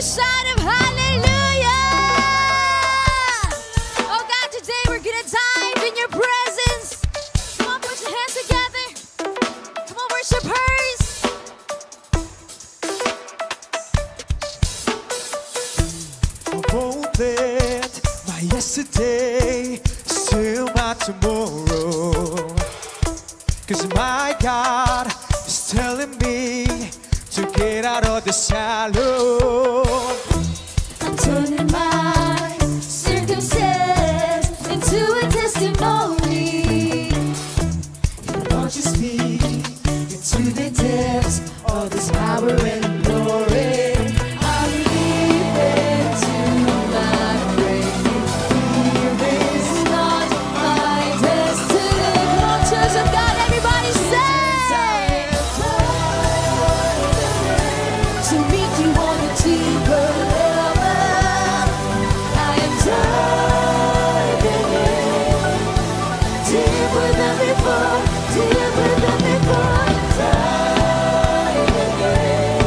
shout of hallelujah. Oh God, today we're gonna dive in your presence. Come on, put your hands together. Come on, worshipers. I won't let my yesterday steal my tomorrow. 'Cause my God is telling me to get out of the shallow. I'm turning my circumstance into a testimony. Launch your speed into the depths of this power and glory. I'm leaving to my breaking. Fear is not my destiny. Come on, church of God, everybody say. To meet you on a deeper level, I am diving in. Deeper than before, deeper than before. Diving in.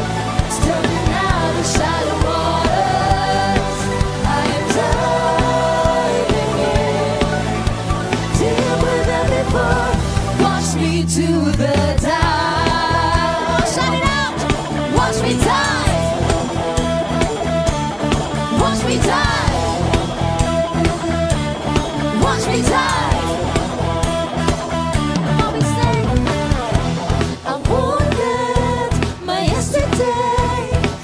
Stepping out of shallow waters, I am diving in. Deeper than before. Watch me do the dive. Shout it out. Watch me dive. Watch me dive. Watch me dive. What we say? I won't let my yesterday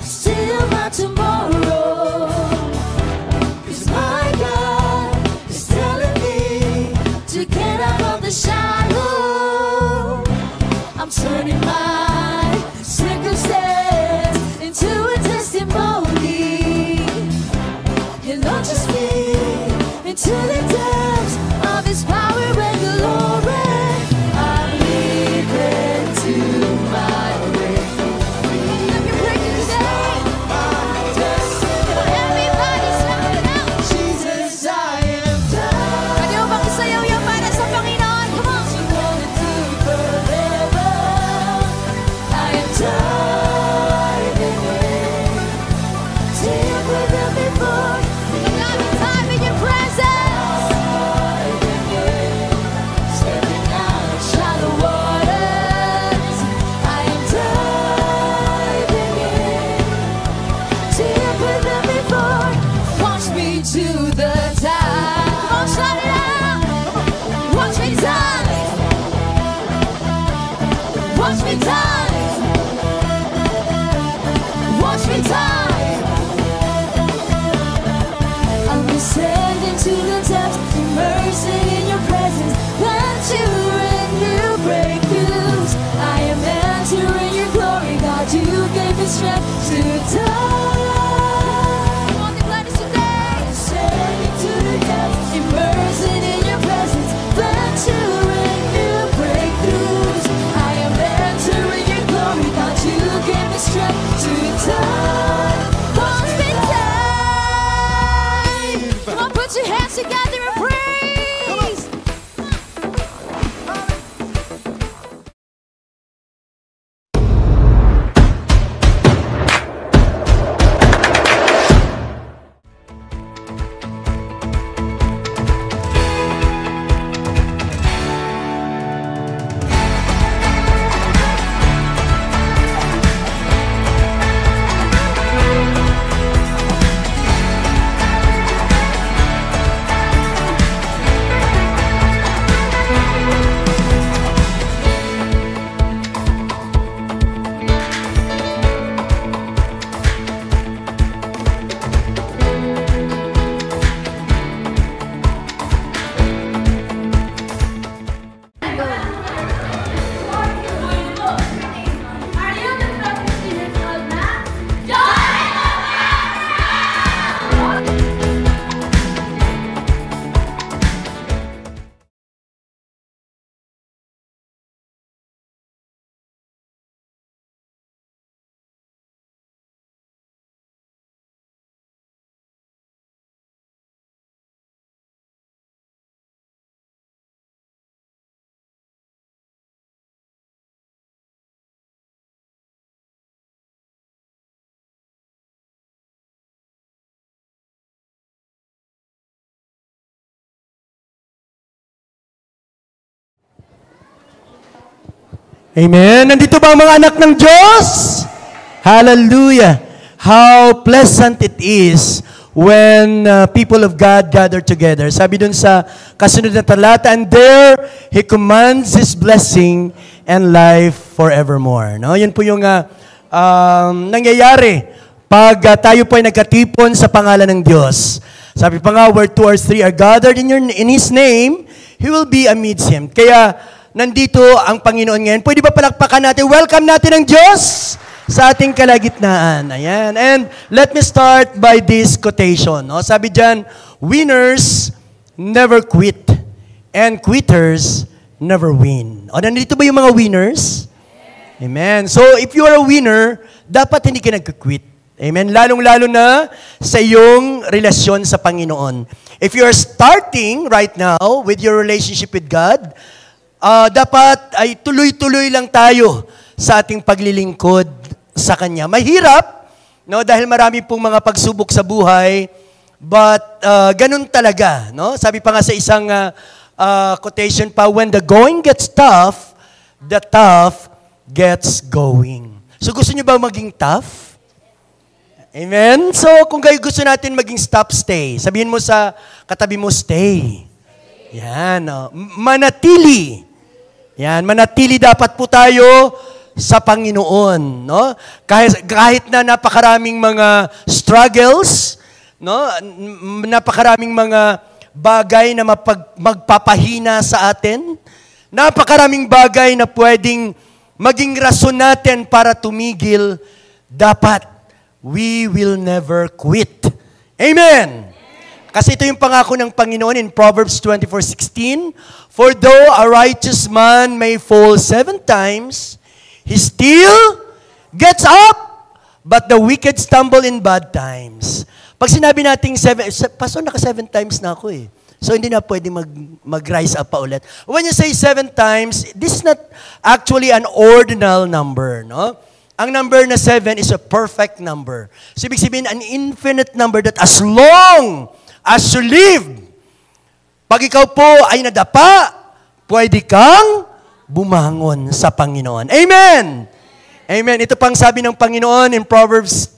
steal my tomorrow. 'Cause my God is telling me to get out of the shallow. I'm turning my circumstance into a testimony. You launch your speed into the depths of His power and glory. I'm leaving to my breaking. Let me break it today. Everybody shout it out. Jesus, I am done. Pwede mo bang isayaw yung para sa Panginoon? Come on. I am diving in. Deeper than before. God, we dive in your presence. Diving in. Stepping out of shallow waters. I am diving in. Deeper than before. Watch me do the dive. Come on, shout it out. Watch me dive. Watch me dive. Watch me dive. I'm descending to the depths, immersing in your presence. Plan to and new breakthroughs. I am entering your glory, God. You gave me strength to die. Come on, declare this today. Descending to the depths, immersing in your presence. Plan to and new breakthroughs. I am entering your glory, God. You gave me strength to die. Watch me dive. Come on, put your hands together and praise. Amen. Nandito ba ang mga anak ng Diyos? Hallelujah. How pleasant it is when people of God gather together. Sabi dun sa kasunod na talata, and there He commands His blessing and life forevermore. No? Yan po yung nangyayari pag tayo po ay nagkatipon sa pangalan ng Diyos. Sabi pa nga, where 2 or 3 are gathered in His name, He will be amidst Him. Kaya, nandito ang Panginoon ngayon. Pwede ba palakpakan natin? Welcome natin ang Diyos sa ating kalagitnaan. Ayan. And let me start by this quotation. No? Sabi dyan, winners never quit and quitters never win. O, nandito ba yung mga winners? Amen. So, if you are a winner, dapat hindi ka nag-quit. Amen. Lalong-lalo na sa iyong relasyon sa Panginoon. If you are starting right now with your relationship with God, dapat ay tuloy-tuloy lang tayo sa ating paglilingkod sa Kanya. Mahirap, no? Dahil marami pong mga pagsubok sa buhay, but ganun talaga. No? Sabi pa nga sa isang quotation pa, when the going gets tough, the tough gets going. So gusto niyo ba maging tough? Amen? So kung kayo gusto natin maging stop, stay. Sabihin mo sa katabi mo, stay. Yan. No? Manatili. Yan, manatili dapat po tayo sa Panginoon, no? Kahit na napakaraming mga struggles, no? Napakaraming mga bagay na magpapahina sa atin, napakaraming bagay na pwedeng maging rason natin para tumigil, dapat we will never quit. Amen. Kasi ito yung pangako ng Panginoon in Proverbs 24:16, for though a righteous man may fall 7 times, he still gets up, but the wicked stumble in bad times. Pag sinabi nating 7, Pastor, naka 7 times na ako eh. So hindi na pwede mag-rise up pa ulit. When you say 7 times, this is not actually an ordinal number, no? Ang number na 7 is a perfect number. So ibig sabihin, an infinite number that as long as you live, pag ikaw po ay nadapa, pwede kang bumangon sa Panginoon. Amen! Amen. Ito pang sabi ng Panginoon in Proverbs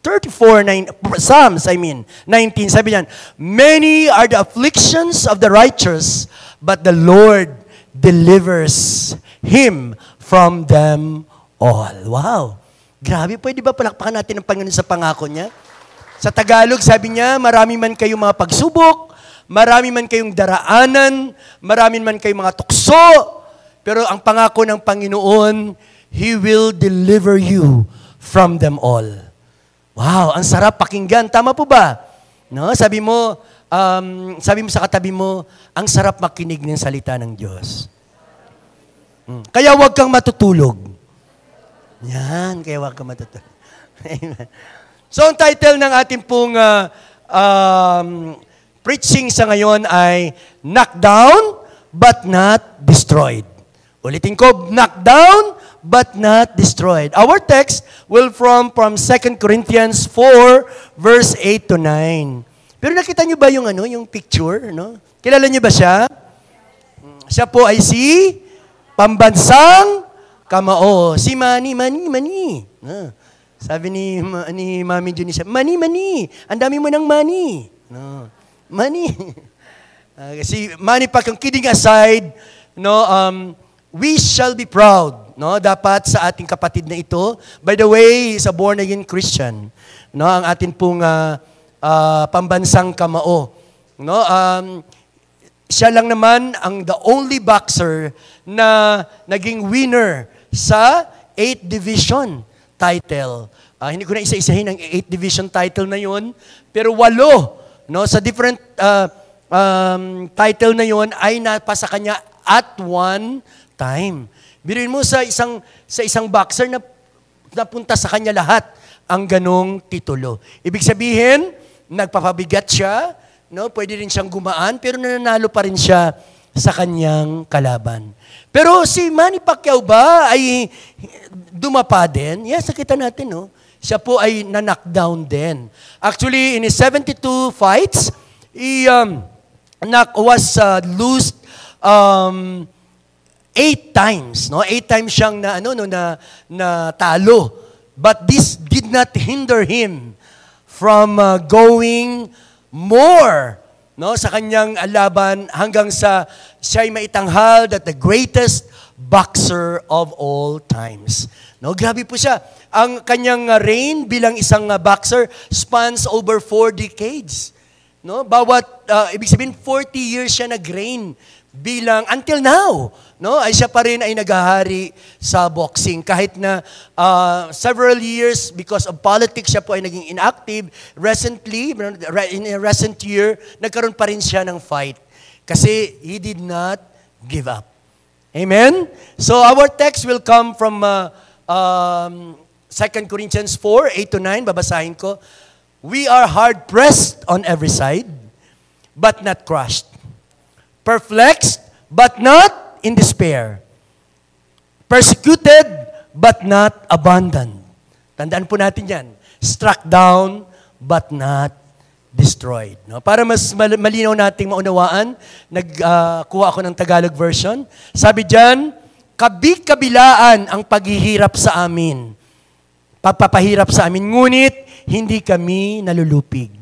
19, sabi niyan, many are the afflictions of the righteous, but the Lord delivers him from them all. Wow! Grabe, pwede ba palakpakan natin ang Panginoon sa pangako niya? Sa Tagalog, sabi niya, marami man kayong mga pagsubok, marami man kayong daraanan, marami man kayong mga tukso, pero ang pangako ng Panginoon, He will deliver you from them all. Wow, ang sarap pakinggan. Tama po ba? No? Sabi mo sa katabi mo, ang sarap makinig ng salita ng Diyos. Kaya huwag kang matutulog. Yan, kaya huwag kang matutulog. Amen. So, ang title ng ating pong preaching sa ngayon ay Knock Down but Not Destroyed. Ulitin ko, knock down but not destroyed. Our text will from 2 Corinthians 4 verse 8 to 9. Pero nakita niyo ba yung yung picture, no? Kilala niyo ba siya? Siya po ay si Pambansang Kamao, si Manny. Sabi ni Mami Junicia, Manny, ang dami mo ng money. No. Money. Si Manny Pacquiao, kidding aside, no, we shall be proud, no, dapat sa ating kapatid na ito. By the way, he's a born-again Christian. No, ang atin pong Pambansang Kamao. No, siya lang naman ang the only boxer na naging winner sa 8th Division title. Hindi ko na isa-isahin ang 8th Division title na yun, pero 8, no, sa different title na yun ay napasa kanya at one time. Biruin mo sa isang boxer na napunta sa kanya lahat ang ganong titulo. Ibig sabihin, nagpapabigat siya, no, pwede rin siyang gumaan, pero nananalo pa rin siya sa kanyang kalaban. Pero si Manny Pacquiao ba ay dumapa din? Yes, nakita natin, no? Siya po ay na-knockdown din. Actually, in his 72 fights, he was lost 8 times, no? 8 times siyang na talo. But this did not hinder him from going more, no, sa kanyang laban hanggang sa siya'y maitanghal that the greatest boxer of all times. No, grabe po siya. Ang kanyang reign bilang isang boxer spans over 4 decades. No, ibig sabihin 40 years siya nag-reign bilang until now, no, ay siya pa rin ay naghahari sa boxing kahit na several years because of politics siya po ay naging inactive. Recently, in a recent year, nagkaroon pa rin siya ng fight kasi he did not give up. Amen? So our text will come from 2 Corinthians 4, 8-9, babasahin ko. We are hard-pressed on every side, but not crushed. Perplexed, but not in despair. Persecuted, but not abandoned. Tandaan po natin yan. Struck down, but not destroyed. No? Para mas malinaw nating maunawaan, nagkuha ako ng Tagalog version. Sabi dyan, kabi-kabilaan ang paghihirap sa amin. Pagpapahirap sa amin, ngunit hindi kami nalulupig.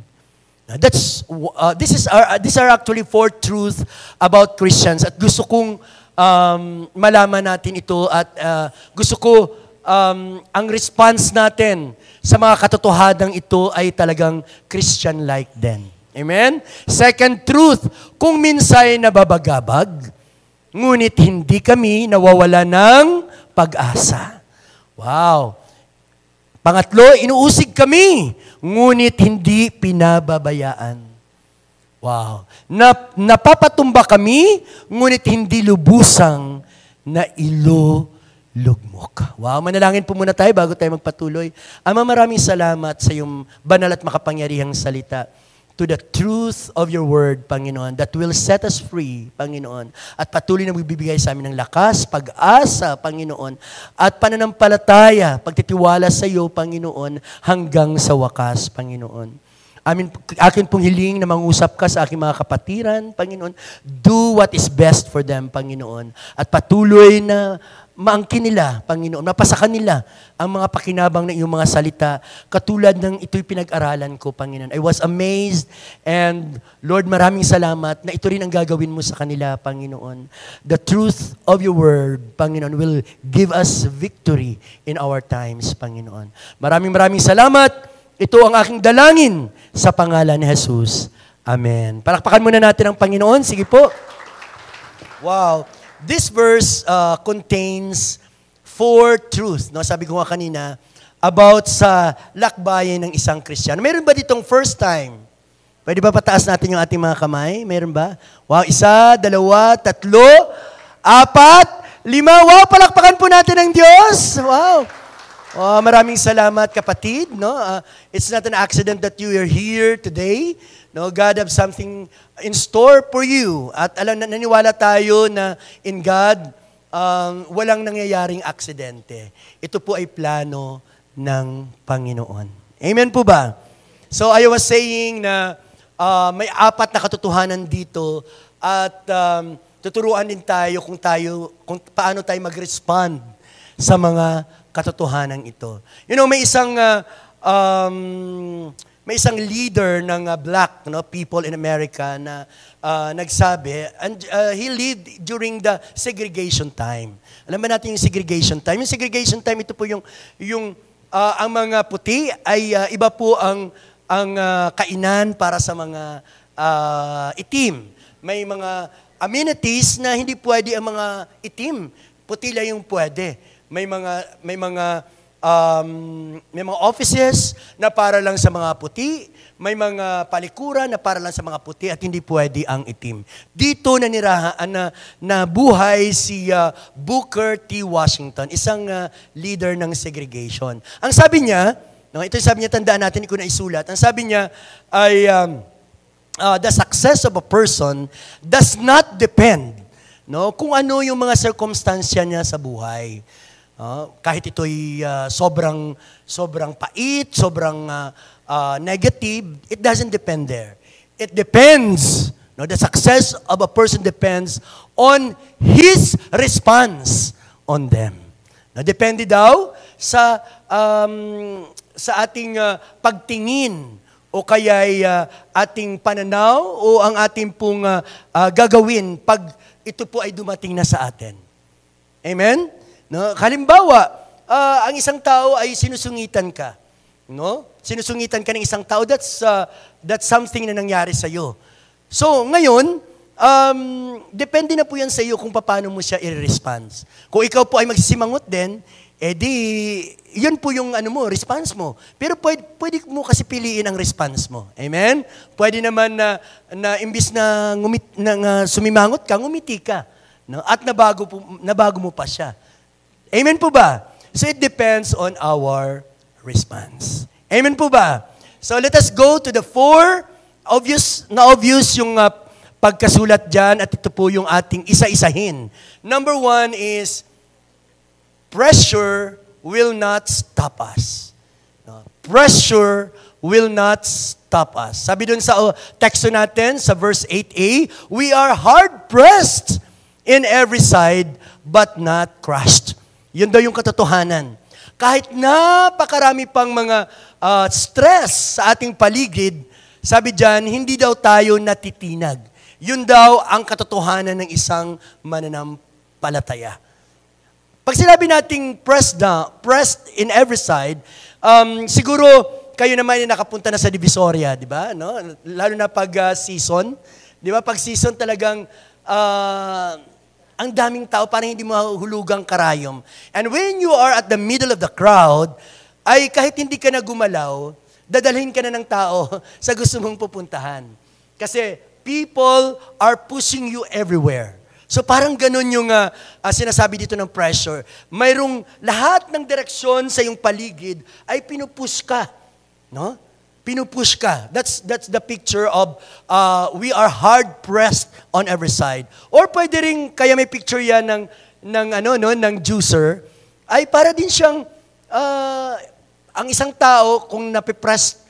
These are actually 4 truths about Christians at gusto kong malaman natin ito at gusto ko ang response natin sa mga katotohanang ito ay talagang Christian-like din. Amen? Second truth, kung minsay nababagabag, ngunit hindi kami nawawala ng pag-asa. Wow! Pangatlo, inuusig kami, ngunit hindi pinababayaan. Wow. Napapatumba kami, ngunit hindi lubusang na ilulugmok. Wow, manalangin po muna tayo bago tayo magpatuloy. Ama, maraming salamat sa iyong banal at makapangyarihang salita. To the truth of your word, Panginoon, that will set us free, Panginoon, at patuloy na magbibigay sa amin ng lakas, pag-asa, Panginoon, at pananampalataya, pagtitiwala sa iyo, Panginoon, hanggang sa wakas, Panginoon. Akin pong hiling na mangusap ka sa aking mga kapatiran, Panginoon. Do what is best for them, Panginoon. At patuloy na maangkin nila, Panginoon, mapasakan nila ang mga pakinabang ng iyong mga salita, katulad ng ito'y pinag-aralan ko, Panginoon. I was amazed, and Lord, maraming salamat na ito rin ang gagawin mo sa kanila, Panginoon. The truth of your word, Panginoon, will give us victory in our times, Panginoon. Maraming salamat. Ito ang aking dalangin sa pangalan ni Jesus. Amen. Palakpakan muna natin ang Panginoon. Sige po. Wow. This verse contains 4 truths. No? Sabi ko nga kanina, about sa lakbayin ng isang Kristiyano. Meron ba ditong first time? Pwede ba pataas natin yung ating mga kamay? Meron ba? Wow, 1, 2, 3, 4, 5. Wow, palakpakan po natin ang Diyos. Wow. Oh, maraming salamat, kapatid. No? It's not an accident that you are here today. No, God have something in store for you. At naniwala tayo na in God, walang nangyayaring aksidente. Ito po ay plano ng Panginoon. Amen po ba? So I was saying na may 4 na katotohanan dito at tuturuan din tayo kung paano tayo mag-respond sa mga katotohanan ito. You know, may isang leader ng black people in America na nagsabi, and he lived during the segregation time. Alam ba natin yung segregation time? Yung segregation time, ito po yung ang mga puti ay iba po ang kainan para sa mga itim. May mga amenities na hindi pwede ang mga itim. Puti lang yung pwede. May mga offices na para lang sa mga puti, may mga palikuran na para lang sa mga puti at hindi pwede ang itim. Dito na buhay si Booker T. Washington, isang leader ng segregation. Ang sabi niya, ito sabi niya, tandaan natin, ko na isulat, ang sabi niya ay the success of a person does not depend kung ano yung mga circumstansya niya sa buhay. Kahit ito'y sobrang pait, sobrang negative, it doesn't depend there. It depends No, the success of a person depends on his response on them. No, depende daw sa ating pagtingin o kaya'y ating pananaw o ang ating pong gagawin pag ito po ay dumating na sa atin. Amen? No? Halimbawa, ang isang tao ay sinusungitan ka. No? Sinusungitan ka ng isang tao, that's something na nangyari sa iyo. So, ngayon, depende na po yan sa iyo kung paano mo siya i-response. Kung ikaw po ay magsisimangot din, yun po yung response mo. Pero pwede mo kasi piliin ang response mo. Amen? Pwede naman na imbis na sumimangot ka, ngumiti ka. No? At nabago mo pa siya. Amen po ba? So it depends on our response. Amen po ba? So let us go to the 4 obvious yung pagkasulat dyan at ito po yung ating isa-isahin. Number 1 is pressure will not stop us. No? Pressure will not stop us. Sabi dun sa teksto natin, sa verse 8a, we are hard-pressed in every side, but not crushed. Yun daw yung katotohanan. Kahit napakarami pang mga stress sa ating paligid, sabi dyan, hindi daw tayo natitinag. Yun daw ang katotohanan ng isang mananampalataya. Pag sinabi nating pressed in every side, siguro kayo naman ay nakapunta na sa Divisoria, di ba? No? Lalo na pag season. Di ba? Pag season talagang ang daming tao, parang hindi mo hulugang karayom. And when you are at the middle of the crowd, ay kahit hindi ka na gumalaw, dadalhin ka na ng tao sa gusto mong pupuntahan. Kasi people are pushing you everywhere. So parang ganun yung sinasabi dito ng pressure. Mayroong lahat ng direksyon sa iyong paligid ay pinupush ka. No? Pinupush ka. That's the picture of we are hard pressed on every side. Or pwede rin kaya may picture yan ng juicer ay para din siyang ang isang tao kung napipress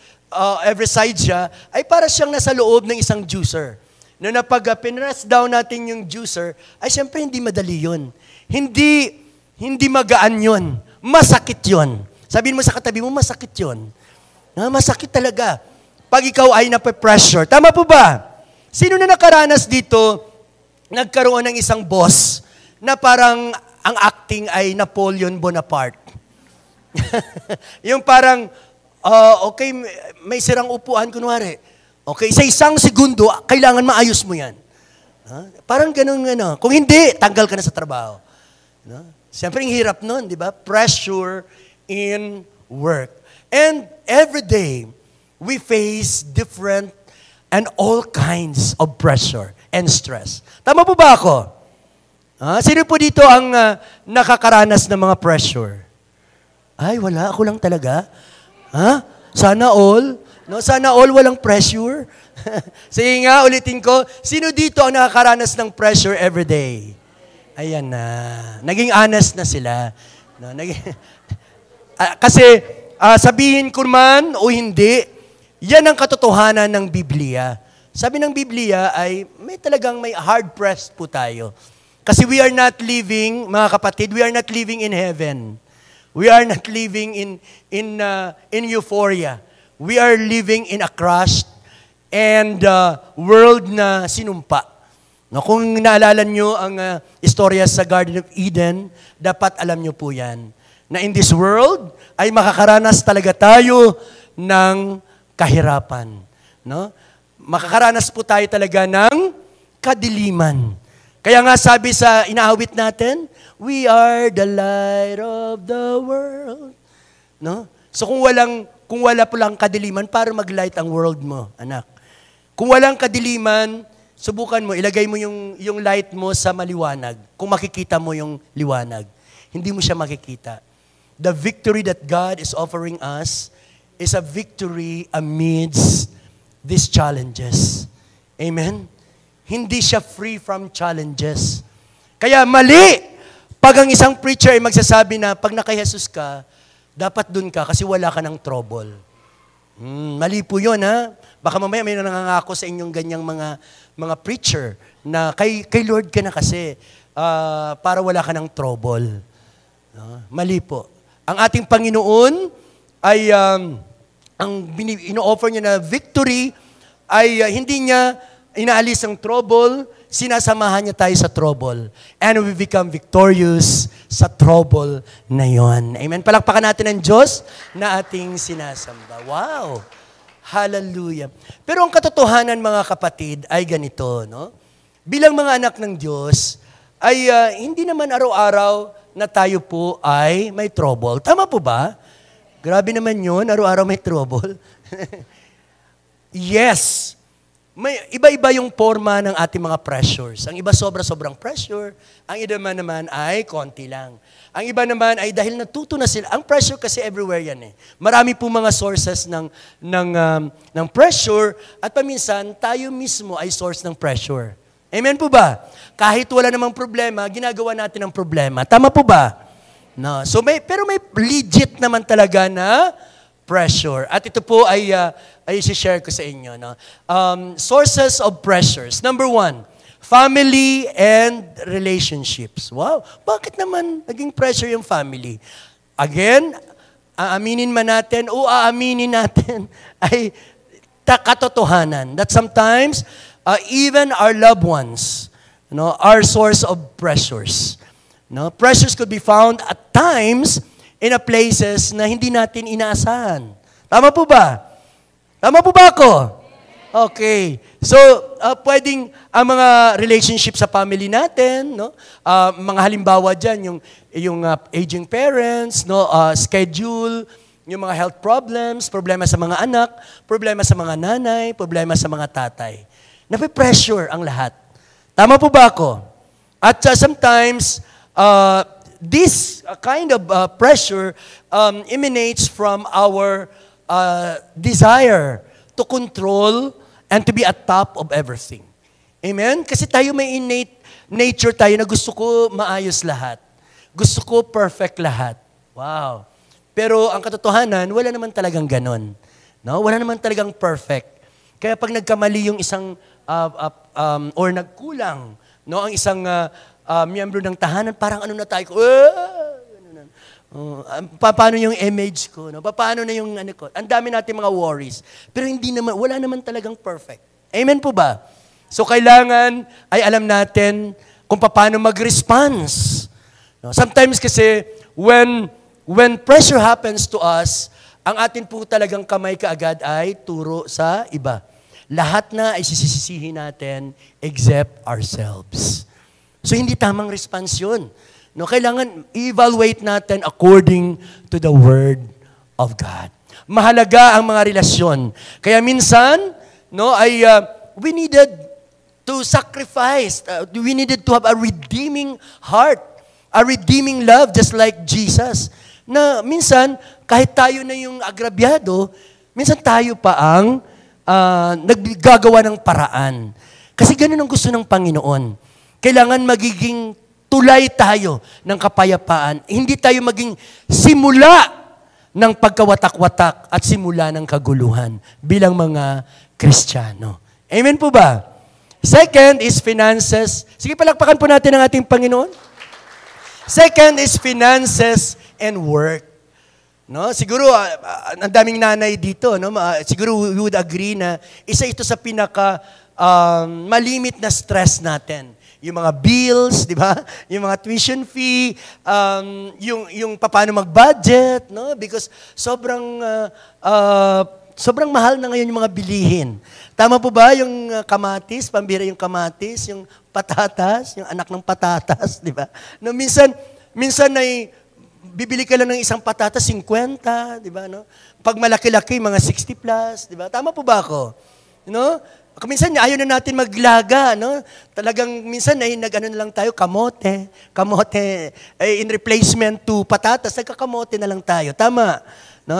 every side siya ay para siyang nasa loob ng isang juicer. No, na pag pinress down natin yung juicer, ay siyempre hindi madali yun. Hindi magaan yun. Masakit yun. Sabihin mo sa katabi mo, masakit yun. Masakit talaga. Pag ikaw ay nape-pressure. Tama po ba? Sino na nakaranas dito, nagkaroon ng isang boss na parang ang acting ay Napoleon Bonaparte? Yung parang, okay, may sirang upuan, kunwari. Okay, sa isang segundo, kailangan maayos mo yan. Parang ganun, Kung hindi, tanggal ka na sa trabaho. Siyempre, ang hirap nun, di ba? Pressure in work. And every day, we face different and all kinds of pressure and stress. Tama po ba ako? Sino po dito ang nakakaranas ng mga pressure? Ay, wala. Ako lang talaga. Sana all. No, sana all walang pressure. Sige nga, ulitin ko. Sino dito ang nakakaranas ng pressure every day? Ayan na. Naging honest na sila. No, kasi sabihin ko man o hindi, yan ang katotohanan ng Biblia. Sabi ng Biblia ay may hard-pressed po tayo. Kasi we are not living, mga kapatid, we are not living in heaven. We are not living in euphoria. We are living in a crushed and world na sinumpa. No, kung naalala nyo ang istorya sa Garden of Eden, dapat alam nyo po yan. Na in this world, ay makakaranas talaga tayo ng kahirapan. No? Makakaranas po tayo talaga ng kadiliman. Kaya nga sabi sa inaawit natin, we are the light of the world. No? So kung wala po lang kadiliman, para mag-light ang world mo, anak. Kung walang kadiliman, subukan mo, ilagay mo yung light mo sa maliwanag. Kung makikita mo yung liwanag, hindi mo siya makikita. The victory that God is offering us is a victory amidst these challenges. Amen? Hindi siya free from challenges. Kaya mali pag ang isang preacher ay magsasabi na pag naka-Jesus ka, dapat dun ka kasi wala ka ng trouble. Mali po yun, ha? Baka mamaya may nangangako sa inyong ganyang mga preacher na kay Lord ka na kasi para wala ka ng trouble. No? Mali po. Ang ating Panginoon ay ang ino-offer niya na victory ay hindi niya inaalis ang trouble, sinasamahan niya tayo sa trouble. And we become victorious sa trouble na yon. Amen. Palakpakan natin ang Diyos na ating sinasamba. Wow! Hallelujah. Pero ang katotohanan, mga kapatid, ay ganito, no? Bilang mga anak ng Diyos, ay hindi naman araw-araw na tayo po ay may trouble. Tama po ba? Grabe naman yun, araw-araw may trouble. Yes. May iba-iba yung forma ng ating mga pressures. Ang iba sobra-sobrang pressure, ang iba naman ay konti lang. Ang iba naman ay dahil natuto na sila. Ang pressure kasi everywhere yan eh. Marami po mga sources ng pressure at paminsan tayo mismo ay source ng pressure. Amen po ba? Kahit wala namang problema, ginagawa natin ang problema. Tama po ba? No. So pero may legit naman talaga na pressure. At ito po ay share ko sa inyo. No? Sources of pressures. Number 1, family and relationships. Wow, bakit naman naging pressure yung family? Again, aaminin man natin o aaminin natin ay katotohanan that sometimes even our loved ones are source of pressures. No? Pressures could be found at times in a places na hindi natin inaasahan. Tama po ba? Tama po ba ako? Okay. So, pwedeng ang mga relationship sa family natin, no? Mga halimbawa dyan, yung aging parents, no? Schedule, yung mga health problems, problema sa mga anak, problema sa mga nanay, problema sa mga tatay. Nape-pressure ang lahat. Tama po ba ako? At sometimes, this kind of pressure emanates from our desire to control and to be at top of everything. Amen? Kasi tayo may innate nature tayo na gusto ko maayos lahat. Gusto ko perfect lahat. Wow. Pero ang katotohanan, wala naman talagang ganon. No? Wala naman talagang perfect. Kaya pag nagkamali yung isang or nagkulang, no, ang isang miyembro ng tahanan, parang ano na tayo, paano yung image ko, no? Paano na yung ano ko? Ang dami natin mga worries. Pero wala naman talagang perfect. Amen po ba? So kailangan ay alam natin kung paano mag-response. No? Sometimes kasi when pressure happens to us, ang atin po talagang kamay kaagad ay turo sa iba. Lahat na ay sisisihin natin except ourselves. So hindi tamang response yun. No, kailangan evaluate natin according to the Word of God. Mahalaga ang mga relasyon. Kaya minsan, no, we needed to sacrifice. We needed to have a redeeming heart, a redeeming love, just like Jesus. Na minsan, kahit tayo na yung agrabyado, minsan tayo pa ang naggagawa ng paraan. Kasi ganun ang gusto ng Panginoon. Kailangan magiging tulay tayo ng kapayapaan. Hindi tayo maging simula ng pagkawatak-watak at simula ng kaguluhan bilang mga Kristiyano. Amen po ba? Second is finances. Sige, palakpakan po natin ang ating Panginoon. Second is finances and work. No, siguro ang daming nanay dito, no? Siguro we would agree na isa ito sa pinaka malimit na stress natin. Yung mga bills, di ba? Yung mga tuition fee, yung paano mag-budget, no? Because sobrang mahal na ngayon yung mga bilihin. Tama po ba yung kamatis, pambira yung kamatis, yung patatas, yung anak ng patatas, di ba? No, minsan ay bibili ka lang ng isang patatas, 50, di ba? No? Pag malaki-laki, mga 60 plus, di ba? Tama po ba ako? No? Minsan, ayaw na natin maglaga, no? Talagang minsan ay nag-ano na lang tayo, kamote, in replacement to patatas, nagkakamote na lang tayo. Tama. No?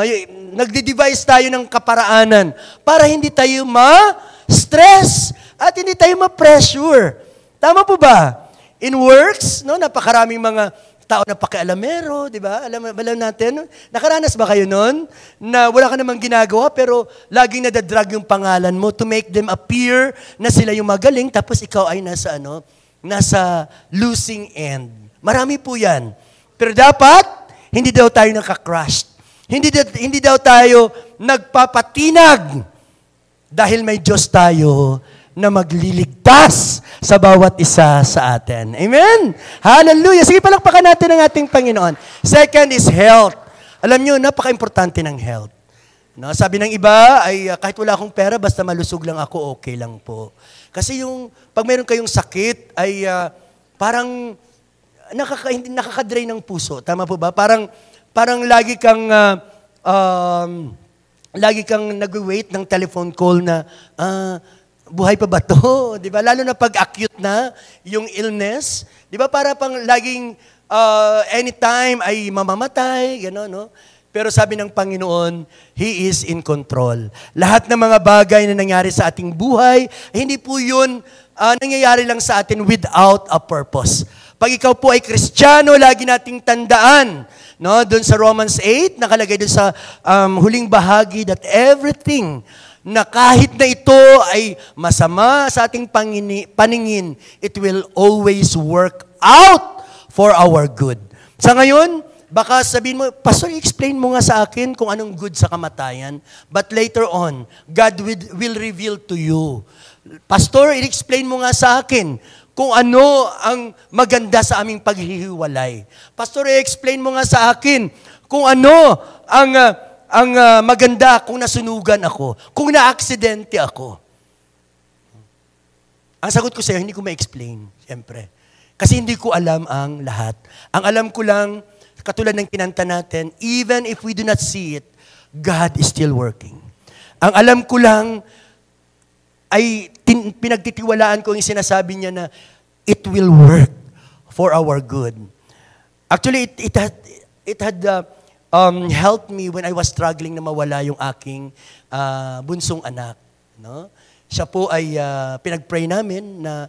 Nagde-devise tayo ng kaparaanan para hindi tayo ma-stress at hindi tayo ma-pressure. Tama po ba? In works, no, napakaraming mga tao na pakialamero, di ba? Alam natin, nakaranas ba kayo nun na wala ka namang ginagawa pero laging nadadrag yung pangalan mo to make them appear na sila yung magaling tapos ikaw ay nasa losing end. Marami po yan. Pero dapat, hindi daw tayo nakakrush. Hindi daw tayo nagpapatinag dahil may Diyos tayo na magliligtas sa bawat isa sa atin. Amen? Hallelujah! Sige, palakpakan natin ang ating Panginoon. Second is health. Alam nyo, napaka-importante ng health. No, sabi ng iba ay kahit wala akong pera, basta malusog lang ako, okay lang po. Kasi pag mayroon kayong sakit, ay parang hindi nakaka-drain ng puso. Tama po ba? Parang lagi kang nag-wait ng telephone call na, buhay pa ba to? Di ba? Lalo na pag acute na yung illness. Di ba? Para pang laging anytime ay mamamatay. Gano'n, no? Pero sabi ng Panginoon, He is in control. Lahat ng mga bagay na nangyari sa ating buhay, hindi po yun nangyayari lang sa atin without a purpose. Pag ikaw po ay Kristiyano, lagi nating tandaan, no? Doon sa Romans 8, nakalagay doon sa huling bahagi that everything na kahit na ito ay masama sa ating paningin, it will always work out for our good. Sa ngayon, baka sabihin mo, Pastor, explain mo nga sa akin kung anong good sa kamatayan. But later on, God will reveal to you. Pastor, explain mo nga sa akin kung ano ang maganda sa aming paghihiwalay. Pastor, explain mo nga sa akin kung ano ang maganda kung nasunugan ako, kung na-aksidente ako. Ang sagot ko sa'yo, hindi ko ma-explain, siyempre. Kasi hindi ko alam ang lahat. Ang alam ko lang, katulad ng kinanta natin, even if we do not see it, God is still working. Ang alam ko lang, ay pinagtitiwalaan ko yung sinasabi niya na it will work for our good. Actually, it had helped me when I was struggling na mawala yung aking bunsong anak. No? Siya po ay pinag-pray namin na,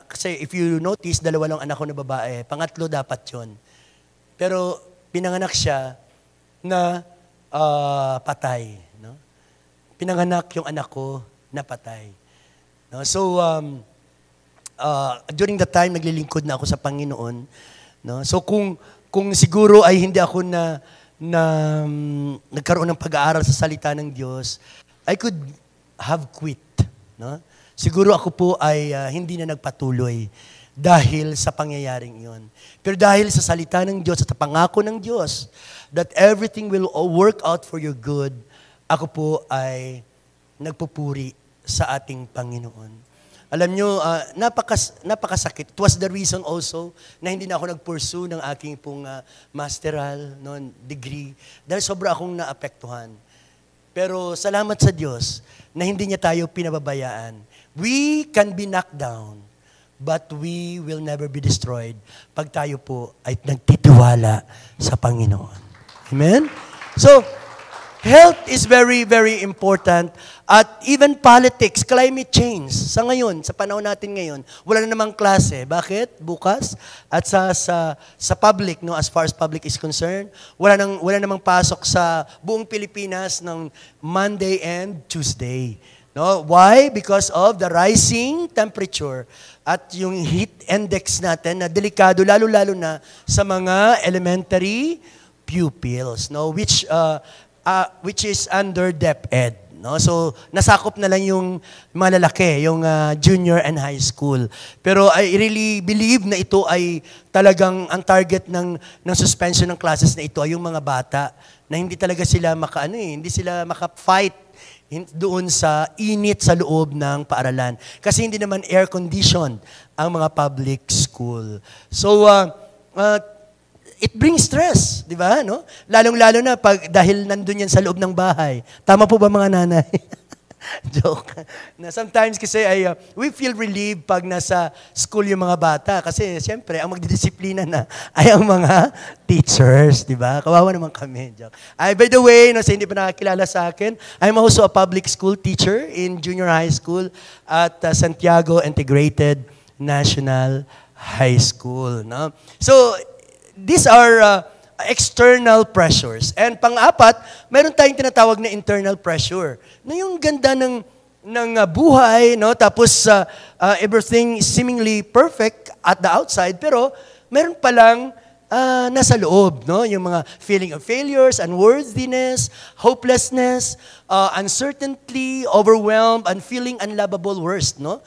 kasi if you notice, 2 lang anak ko na babae, pangatlo dapat yon. Pero pinanganak siya na patay. No? Pinanganak yung anak ko na patay. No? So, during the time, naglilingkod na ako sa Panginoon. No? So, kung siguro ay hindi ako na nagkaroon ng pag-aaral sa salita ng Diyos, I could have quit. No? Siguro ako po ay hindi na nagpatuloy dahil sa pangyayaring yon. Pero dahil sa salita ng Diyos at sa pangako ng Diyos that everything will work out for your good, ako po ay nagpupuri sa ating Panginoon. Alam nyo, napakasakit. It was the reason also na hindi na ako nag-pursue ng aking pong masteral degree dahil sobra akong naapektuhan. Pero salamat sa Diyos na hindi niya tayo pinababayaan. We can be knocked down, but we will never be destroyed pag tayo po ay nagtitiwala sa Panginoon. Amen? So, health is very, very important. At even politics, climate change. Sa ngayon, sa panahon natin ngayon, wala na namang klase. Bakit? Bukas. At sa public, no, as far as public is concerned, wala namang pasok sa buong Pilipinas ng Monday and Tuesday. No? Why? Because of the rising temperature at yung heat index natin na delikado, lalo-lalo na sa mga elementary pupils, no, which is under DepEd. No? So, nasakop na lang yung mga lalaki, yung junior and high school. Pero I really believe na ito ay talagang ang target ng suspension ng classes na ito ay yung mga bata na hindi talaga sila hindi sila maka-fight doon sa init sa loob ng paaralan. Kasi hindi naman air-conditioned ang mga public school. So, it brings stress, di ba? No? Lalong-lalo na dahil nandun yan sa loob ng bahay. Tama po ba mga nanay? Joke. Na sometimes kasi we feel relieved pag nasa school yung mga bata. Kasi siyempre, ang magdidisiplina na ay ang mga teachers, di ba? Kawawa naman kami. Joke. By the way, sa hindi pa nakakilala sa akin, I'm also a public school teacher in junior high school at Santiago Integrated National High School. No? So, these are external pressures. And pang-apat, meron tayong tinatawag na internal pressure. Na yung ganda ng buhay, no? Tapos everything seemingly perfect at the outside, pero meron palang nasa loob, no? Yung mga feeling of failures, unworthiness, hopelessness, uncertainty, overwhelmed, and feeling unlovable worst, no?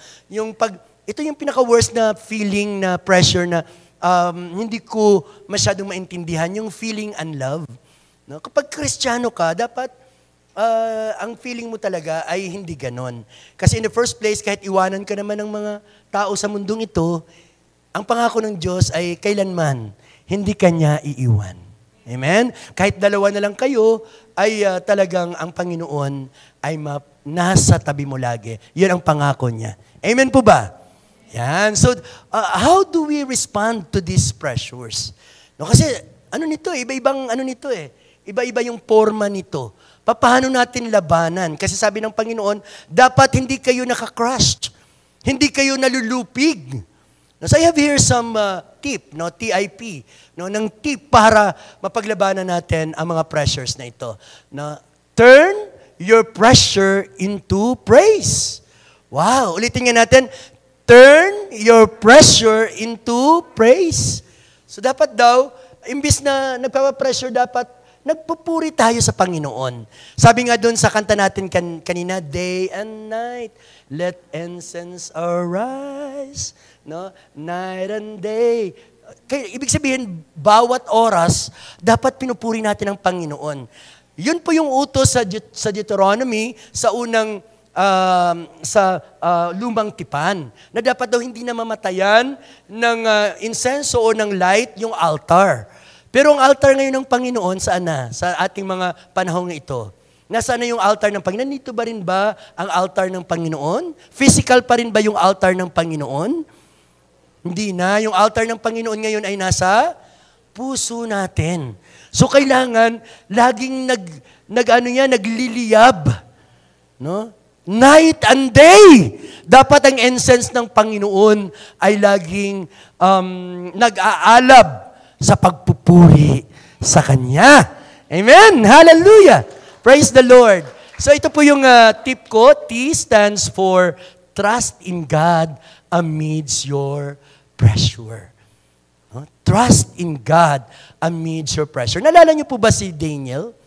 Ito yung pinaka-worst na feeling na pressure na hindi ko masyadong maintindihan, yung feeling unloved. No? Kapag Kristiyano ka, dapat ang feeling mo talaga ay hindi ganon. Kasi in the first place, kahit iwanan ka naman ng mga tao sa mundong ito, ang pangako ng Diyos ay kailanman hindi kanya iiwan. Amen? Kahit dalawa na lang kayo, ay talagang ang Panginoon ay nasa tabi mo lagi. Yun ang pangako niya. Amen po ba? Yan. So, how do we respond to these pressures? No, kasi, iba-ibang nito eh. Iba-iba yung forma nito. Paano natin labanan? Kasi sabi ng Panginoon, dapat hindi kayo naka-crush. Hindi kayo nalulupig. So I have here some tip, no, TIP, no, ng tip para mapaglabanan natin ang mga pressures na ito. No, turn your pressure into praise. Wow, ulitin nga natin, turn your pressure into praise. So dapat daw, imbis na nagpapa-pressure, dapat nagpupuri tayo sa Panginoon. Sabi nga doon sa kanta natin kanina, day and night, let incense arise. No? Night and day. Kaya, ibig sabihin, bawat oras, dapat pinupuri natin ang Panginoon. Yun po yung utos sa Deuteronomy, sa unang, lumang tipan, na dapat daw hindi na mamatayan ng insenso o ng light yung altar. Pero ang altar ngayon ng Panginoon, saan na? Sa ating mga panahong ito. Nasaan na yung altar ng Panginoon? Nandito ba rin ba ang altar ng Panginoon? Physical pa rin ba yung altar ng Panginoon? Hindi na. Yung altar ng Panginoon ngayon ay nasa puso natin. So kailangan laging nagliliyab. No? Night and day. Dapat ang incense ng Panginoon ay laging nag-aalab sa pagpupuri sa Kanya. Amen? Hallelujah! Praise the Lord. So ito po yung tip ko. T stands for trust in God amidst your pressure. No? Trust in God amidst your pressure. Nalala niyo po ba si Daniel?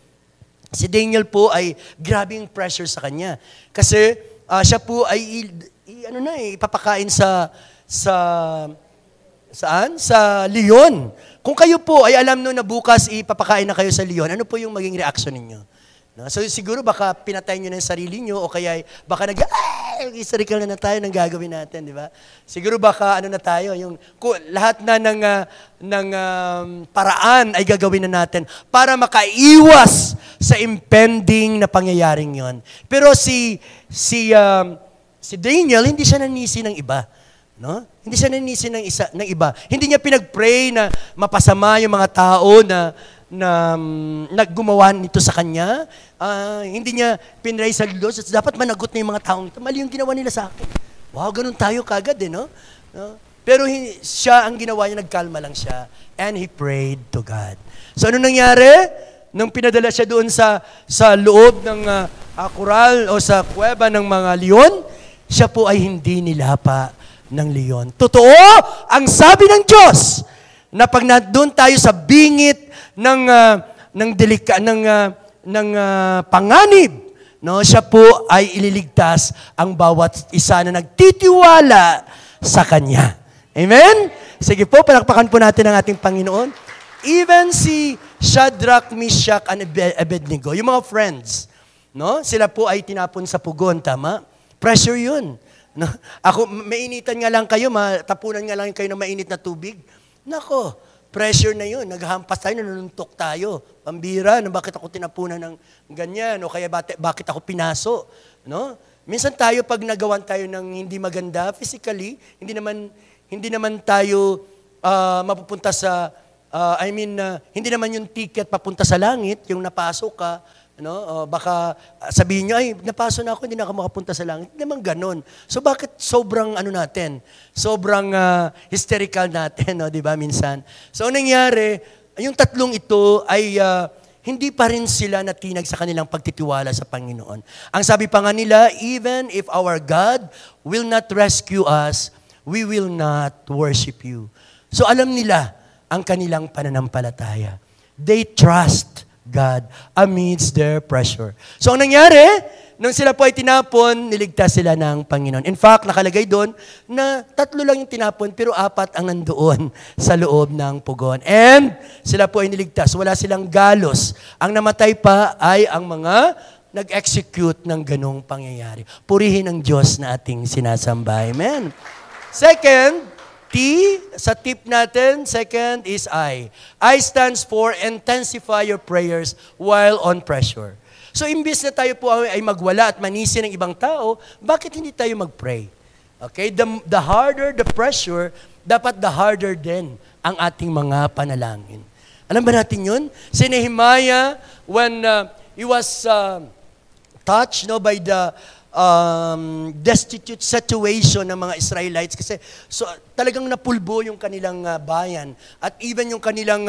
Si Daniel po ay grabing pressure sa kanya. Kasi siya po ay ipapakain saan? Sa leon. Kung kayo po ay alam no na bukas ipapakain na kayo sa leon, ano po yung maging reaction ninyo? No? So siguro baka pinatay nyo na yung sarili nyo o kaya baka isarikal na tayo ng gagawin natin, di ba? Siguro baka na tayo, lahat na ng paraan ay gagawin na natin para makaiwas sa impending na pangyayaring yon. Pero si Daniel, hindi siya nanisi ng iba. No? Hindi siya nanisi ng iba. Hindi niya pinag-pray na mapasama yung mga tao na naggumawa nito sa kanya. Hindi niya pinray sa Diyos. Dapat managot na yung mga taong ito. Mali yung ginawa nila sa akin. Wow, ganun tayo kagad no? Pero siya, ang ginawa niya, nagkalma lang siya. And he prayed to God. So ano nangyari? Nung pinadala siya doon sa loob ng kural o sa kuweba ng mga leon, siya po ay hindi nilapa ng leon. Totoo, ang sabi ng Diyos, na pag doon tayo sa bingit ng panganib, no, siya po ay ililigtas ang bawat isa na nagtitiwala sa Kanya. Amen? Sige po, palakpakan po natin ang ating Panginoon. Even si Shadrach, Meshach, and Abednego, yung mga friends, no, sila po ay tinapon sa pugon, tama? Pressure yun. No? Mainitan nga lang kayo, tapunan nga lang kayo ng mainit na tubig. Nako, pressure na yun. Naghampas tayo, nanununtok tayo. Pambira, bakit ako tinapunan ng ganyan? O kaya bakit ako pinaso? No? Minsan tayo, pag nagawan tayo ng hindi maganda physically, hindi naman tayo mapupunta sa, hindi naman yung ticket papunta sa langit, yung napasok ka, No? Baka sabihin nyo, ay, napaso na ako, hindi na ako makapunta sa langit. Hindi naman ganun. So bakit sobrang natin? Sobrang hysterical natin, no? Di ba, minsan? So anong nangyari, yung tatlong ito ay hindi pa rin sila natinag sa kanilang pagtitiwala sa Panginoon. Ang sabi pa nga nila, even if our God will not rescue us, we will not worship you. So alam nila ang kanilang pananampalataya. They trust God amidst their pressure. So, ang nangyari, nung sila po ay tinapon, niligtas sila ng Panginoon. In fact, nakalagay doon na 3 lang yung tinapon, pero 4 ang nandoon sa loob ng pugon. And sila po ay niligtas. Wala silang galos. Ang namatay pa ay ang mga nag-execute ng ganong pangyayari. Purihin ang Diyos na ating sinasamba. Amen. Second, T, sa tip natin, second is I. I stands for intensify your prayers while on pressure. So, imbis na tayo po ay magwala at manisi ng ibang tao, bakit hindi tayo mag-pray? Okay? The harder the pressure, dapat the harder din ang ating mga panalangin. Alam ba natin yun? Si Nehemiah, when he was touched by the destitute situation ng mga Israelites kasi so talagang napulbo yung kanilang bayan at even yung kanilang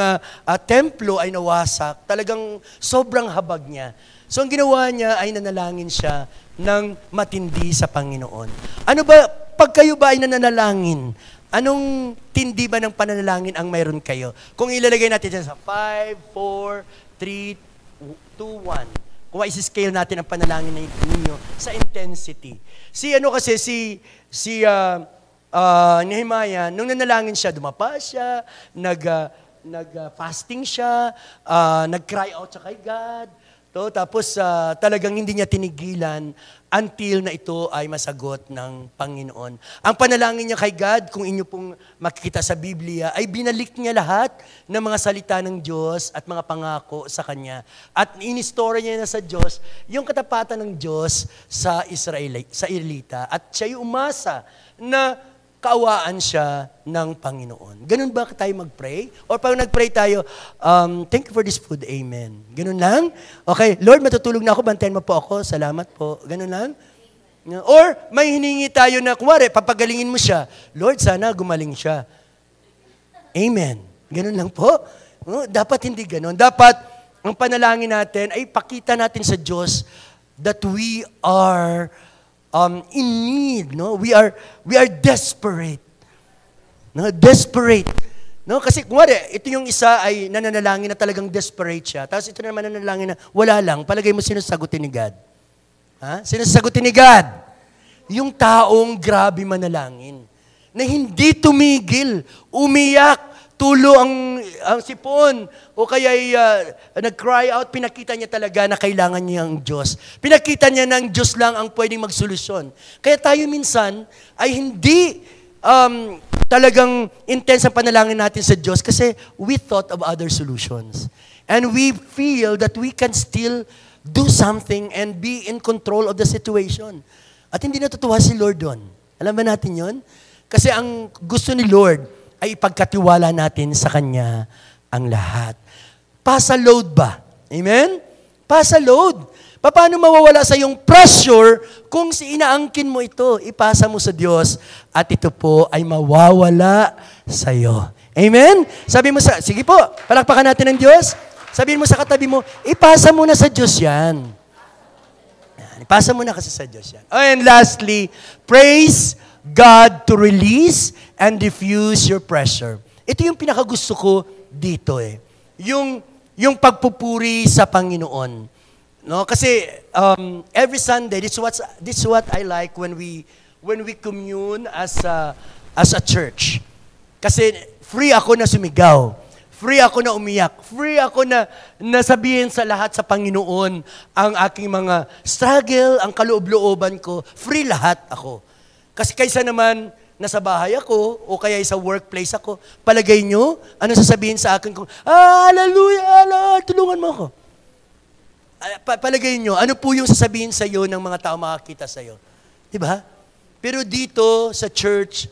templo ay nawasak. Talagang sobrang habag niya. So ang ginawa niya ay nanalangin siya ng matindi sa Panginoon. Ano ba, pag kayo ba ay nananalangin, anong tindi ba ng pananalangin ang mayroon kayo? Kung ilalagay natin dyan sa 5, 4, 3, 2, 1. Kung isi-scale natin ang panalangin ninyo sa intensity. Si Nehemiah, nung nanalangin siya, dumapa siya, nag-fasting siya, nag-cry out siya kay God. Tapos talagang hindi niya tinigilan until na ito ay masagot ng Panginoon. Ang panalangin niya kay God, kung inyo pong makikita sa Biblia, ay binalik niya lahat ng mga salita ng Diyos at mga pangako sa Kanya. At in-store niya na sa Diyos yung katapatan ng Diyos sa Israelita. At siya yung umasa na kaawaan siya ng Panginoon. Ganun ba tayo mag-pray? Or pag nag-pray tayo, thank you for this food, amen. Ganun lang? Okay, Lord, matutulog na ako, bantayan mo po ako, salamat po. Ganun lang? Or may hiningi tayo na, kumwari, papagalingin mo siya, Lord, sana gumaling siya. Amen. Ganun lang po? Dapat hindi ganun. Dapat, ang panalangin natin ay pakita natin sa Diyos that we are in need, no? We are desperate. No, desperate. No, kasi kumare, ito yung isa ay nananalangin na talagang desperate siya. Tapos ito naman nananalangin na wala lang. Palagay mo sinasagutin ni God. Ha? Sinasagutin ni God. Yung taong grabe manalangin. Na hindi tumigil, umiyak, tulo ang sipon, o kaya nag-cry out, pinakita niya talaga na kailangan niya ang Diyos. Pinakita niya na ang Diyos lang ang pwedeng magsolusyon. Kaya tayo minsan ay hindi talagang intense ang panalangin natin sa Diyos kasi we thought of other solutions. And we feel that we can still do something and be in control of the situation. At hindi natutuwa si Lord doon. Alam ba natin yon? Kasi ang gusto ni Lord ay ipagkatiwala natin sa Kanya ang lahat. Pasa load ba? Amen? Pasa load. Paano mawawala sa iyong pressure kung inaangkin mo ito? Ipasa mo sa Diyos at ito po ay mawawala sa iyo. Amen? Sabi mo sige po, palakpakan natin ng Diyos. Sabihin mo sa katabi mo, ipasa mo na sa Diyos yan. Ipasa mo na kasi sa Diyos yan. And lastly, praise God to release and diffuse your pressure. Ito yung pinakagusto ko dito Yung pagpupuri sa Panginoon. No, kasi every Sunday this is what I like when we commune as a church. Kasi free ako na sumigaw. Free ako na umiyak. Free ako na nasabihin sa lahat sa Panginoon ang aking mga struggle, ang kaloob-looban ko. Free lahat ako. Kasi kaysa naman nasa bahay ako o kaya sa workplace ako, palagay nyo, ano sasabihin sa akin kung, hallelujah, Lord, tulungan mo ako. Palagay nyo, ano po yung sasabihin sa iyo ng mga tao makakita sa iyo? Diba? Pero dito sa church,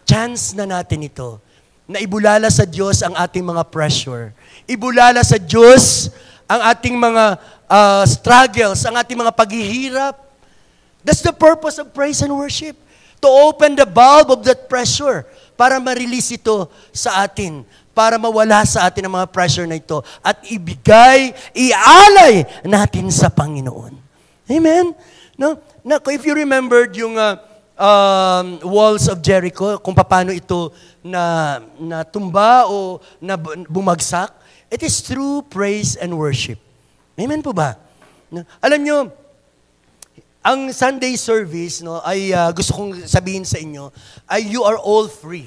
chance na natin ito na ibulala sa Diyos ang ating mga pressure. Ibulala sa Diyos ang ating mga struggles, ang ating mga paghihirap. That's the purpose of praise and worship. To open the valve of that pressure para ma-release ito sa atin, para mawala sa atin ang mga pressure na ito at ialay natin sa Panginoon. Amen? No? If you remembered yung walls of Jericho, kung paano ito na tumba o na bumagsak, it is through praise and worship. Amen po ba? No? Alam nyo, ang Sunday service, no, ay gusto kong sabihin sa inyo, ay you are all free.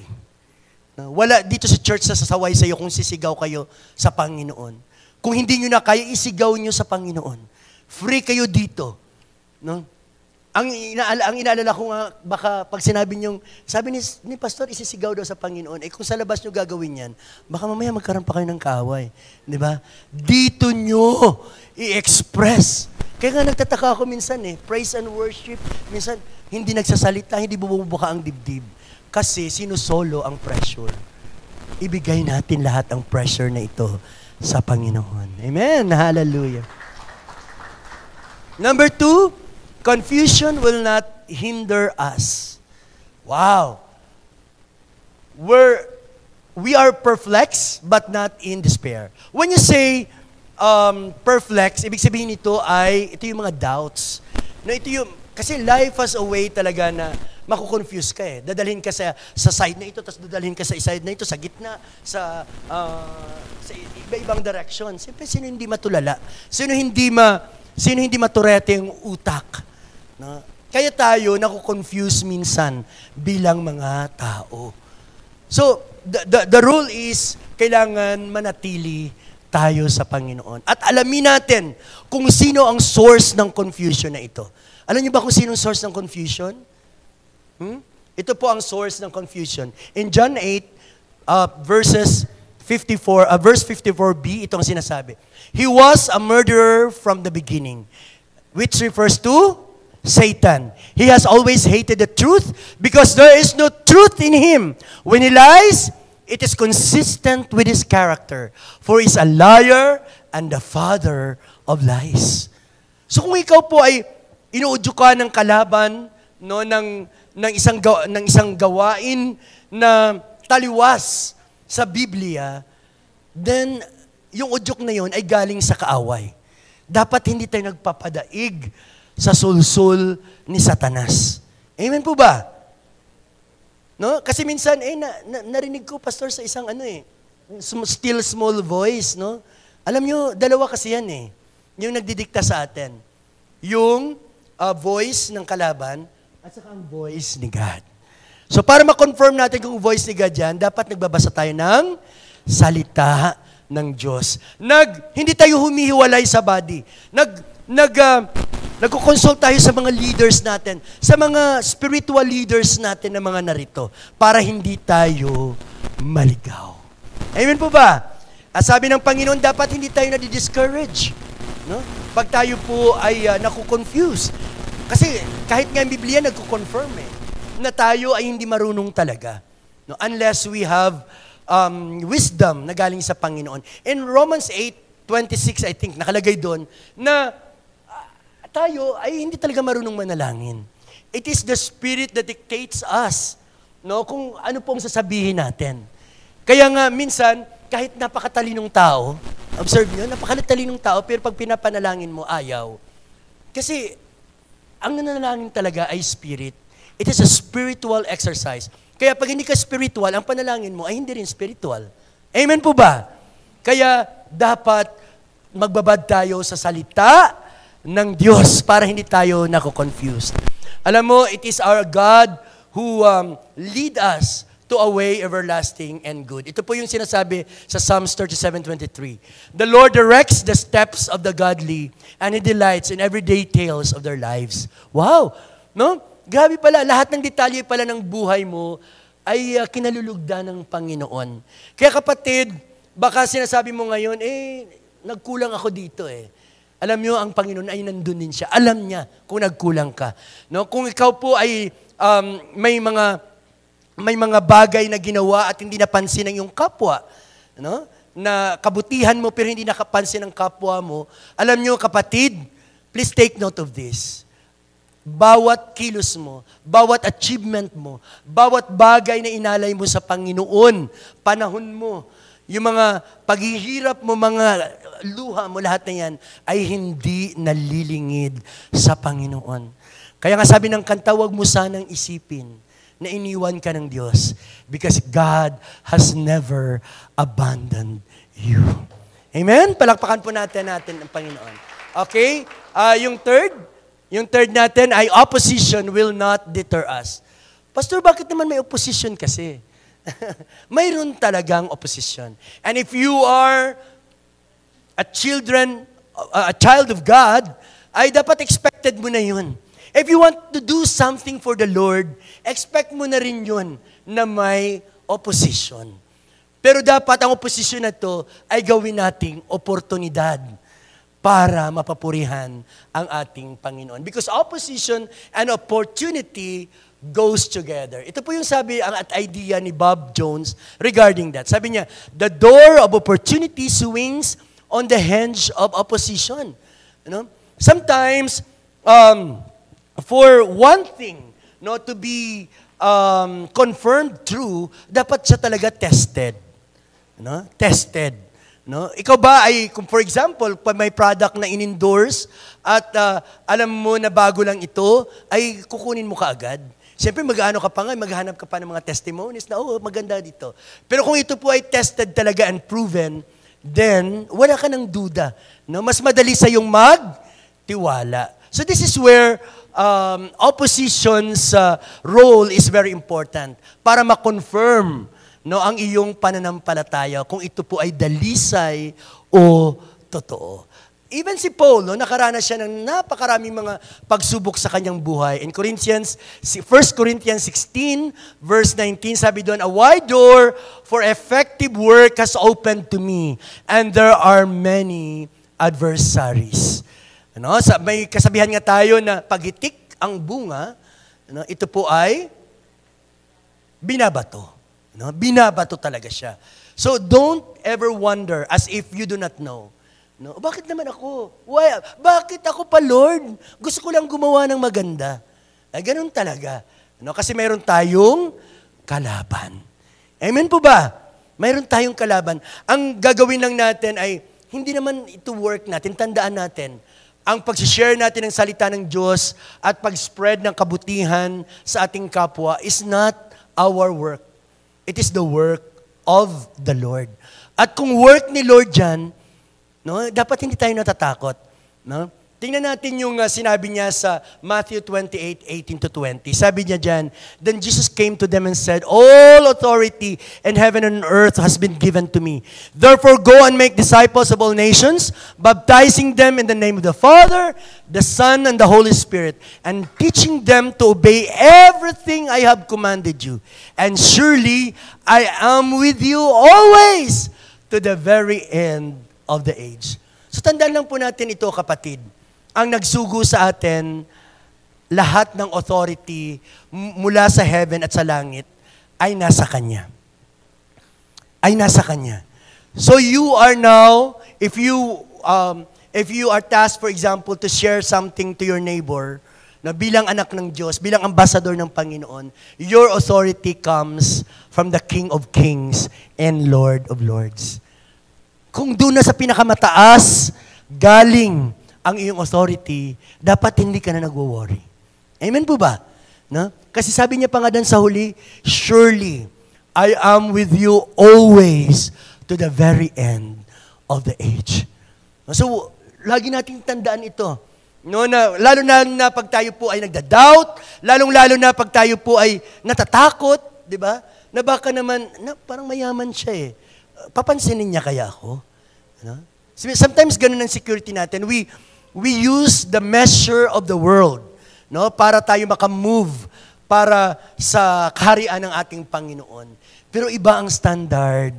No, wala dito sa church na sasaway sa iyo kung sisigaw kayo sa Panginoon. Kung hindi nyo na kaya, isigaw nyo sa Panginoon. Free kayo dito. No? Ang inaalala ko nga, baka pag sinabi nyo, sabi ni Pastor, isisigaw daw sa Panginoon. Eh kung sa labas nyo gagawin yan, baka mamaya magkaroon pa kayo ng kaaway. Di ba? Dito nyo i-express. Kaya nga nagtataka ako minsan praise and worship, minsan hindi nagsasalita, hindi bumubuka ang dibdib. Kasi sinusolo ang pressure. Ibigay natin lahat ang pressure na ito sa Panginoon. Amen. Hallelujah. Number 2, confusion will not hinder us. Wow. We are perplexed but not in despair. When you say perplexed, ibig sabihin nito ito yung mga doubts. No, kasi life has a way talaga na makukonfuse ka Dadalhin ka sa side na ito, tapos dadalhin ka sa side na ito, sa gitna, sa iba-ibang direction. Siyempre, sino hindi matulala? Sino hindi maturete yung utak? No? Kaya tayo nakukonfuse minsan bilang mga tao. So, the rule is, kailangan manatili tayo sa Panginoon. At alamin natin kung sino ang source ng confusion na ito. Alam niyo ba kung sino ang source ng confusion? Ito po ang source ng confusion. In John 8, verse 54b, ito ang sinasabi. He was a murderer from the beginning, which refers to Satan. He has always hated the truth because there is no truth in him. When he lies, it is consistent with his character, for he is a liar and the father of lies. So kung ikaw po ay inuudyo ka ng kalaban, no, ng isang gawain na taliwas sa Biblia, then yung udyok na yon ay galing sa kaaway. Dapat hindi tayo nagpapadaig sa sulsul ni Satanas. Amen po ba? No? Kasi minsan, narinig ko, Pastor, sa isang still small voice, no? Alam nyo, dalawa kasi yan yung nagdidikta sa atin. Yung voice ng kalaban at saka ang voice ni God. So para ma-confirm natin kung voice ni God yan, dapat nagbabasa tayo ng salita ng Diyos. Hindi tayo humihiwalay sa body. Nagko-consult tayo sa mga leaders natin, sa mga spiritual leaders natin na mga narito, para hindi tayo maligaw. Amen po ba? Sabi ng Panginoon, dapat hindi tayo nadi-discourage. No? Pag tayo po ay naku-confuse. Kasi kahit nga ang Biblia nagko-confirm na tayo ay hindi marunong talaga. No? Unless we have wisdom na galing sa Panginoon. In Romans 8:26, I think, nakalagay doon, na tayo ay hindi talaga marunong manalangin. It is the Spirit that dictates us, no, kung ano pong sasabihin natin. Kaya nga, minsan, kahit napakatalinong tao, observe nyo, napakatalinong tao, pero pag pinapanalangin mo, ayaw. Kasi, ang nanalangin talaga ay Spirit. It is a spiritual exercise. Kaya pag hindi ka spiritual, ang panalangin mo ay hindi rin spiritual. Amen po ba? Kaya, dapat magbabad tayo sa salita ng Diyos para hindi tayo nako-confused. Alam mo, it is our God who lead us to a way everlasting and good. Ito po yung sinasabi sa Psalms 37:23. The Lord directs the steps of the godly and He delights in every details of their lives. Wow! No? Grabe pala, lahat ng detalye pala ng buhay mo ay kinalulugdan ng Panginoon. Kaya kapatid, baka sinasabi mo ngayon, nagkulang ako dito Alam niyo, ang Panginoon ay nandun din siya. Alam niya kung nagkulang ka. No? Kung ikaw po ay may mga bagay na ginawa at hindi napansin ng iyong kapwa, no? na kabutihan mo pero hindi nakapansin ng kapwa mo, alam nyo kapatid, please take note of this. Bawat kilos mo, bawat achievement mo, bawat bagay na inalay mo sa Panginoon, panahon mo, yung mga paghihirap mo, mga luha mo, lahat na yan, ay hindi nalilingid sa Panginoon. Kaya nga sabi ng kanta, huwag mo sanang isipin na iniwan ka ng Diyos because God has never abandoned you. Amen? Palakpakan po natin ang Panginoon. Okay? Yung third natin ay opposition will not deter us. Pastor, bakit naman may opposition kasi? Mayroon talagang opposition. And if you are a child of God, ay dapat expected mo na yun. If you want to do something for the Lord, expect mo na rin yun na may opposition. Pero dapat ang opposition na to ay gawin nating oportunidad para mapapurihan ang ating Panginoon. Because opposition and opportunity goes together. Ito po yung sabi at idea ni Bob Jones regarding that. Sabi niya, the door of opportunity swings on the hinge of opposition. You know? Sometimes, for one thing to be confirmed true, dapat siya talaga tested. No? Tested. No? Ikaw ba ay, kung for example, pag may product na in-endorse at alam mo na bago lang ito, ay kukunin mo kaagad. Siyempre, mag-ano ka pa nga, maghanap ka pa ng mga testimonies na, maganda dito. Pero kung ito po ay tested talaga and proven, then wala ka ng duda. No? Mas madali sa yung magtiwala. So this is where opposition's role is very important para ma-confirm ang iyong pananampalataya kung ito po ay dalisay o totoo. Even si Paul, nakaranas siya ng napakaraming mga pagsubok sa kanyang buhay. In 1 Corinthians 16, verse 19, sabi doon, a wide door for effective work has opened to me, and there are many adversaries. May kasabihan nga tayo na pagitik ang bunga, ito po ay binabato. Binabato talaga siya. So don't ever wonder as if you do not know. Bakit naman ako? Why? Bakit ako pa, Lord? Gusto ko lang gumawa ng maganda. Ganun talaga. Kasi mayroon tayong kalaban. Amen po ba? Mayroon tayong kalaban. Ang gagawin lang natin ay hindi naman ito work natin. Tandaan natin, ang pag-share natin ng salita ng Diyos at pag-spread ng kabutihan sa ating kapwa is not our work. It is the work of the Lord. At kung work ni Lord yan, dapat hindi tayo natatakot. Tingnan natin yung sinabi niya sa Matthew 28:18-20. Sabi niya dyan, then Jesus came to them and said, all authority in heaven and earth has been given to me. Therefore go and make disciples of all nations, baptizing them in the name of the Father, the Son, and the Holy Spirit, and teaching them to obey everything I have commanded you. And surely I am with you always to the very end of the age. So tandaan lang po natin ito, kapatid. Ang nagsugo sa atin, lahat ng authority mula sa heaven at sa langit ay nasa Kanya. Ay nasa Kanya. So you are now, if you are tasked, for example, to share something to your neighbor, na bilang anak ng Diyos, bilang ambassador ng Panginoon, your authority comes from the King of Kings and Lord of Lords. Kung doon na sa pinakamataas, galing ang iyong authority, dapat hindi ka na nagwo-worry. Amen po ba? Kasi sabi niya pa nga doon sa huli, surely I am with you always to the very end of the age. So, lagi nating tandaan ito. Lalo na pag tayo po ay nagda-doubt, lalong-lalo na pag tayo po ay natatakot, di ba? Na baka naman, parang mayaman siya eh. Papansinin niya kaya ako? Sometimes ganun ang security natin. We use the measure of the world, para tayo makamove para sa kaharian ng ating Panginoon. Pero iba ang standard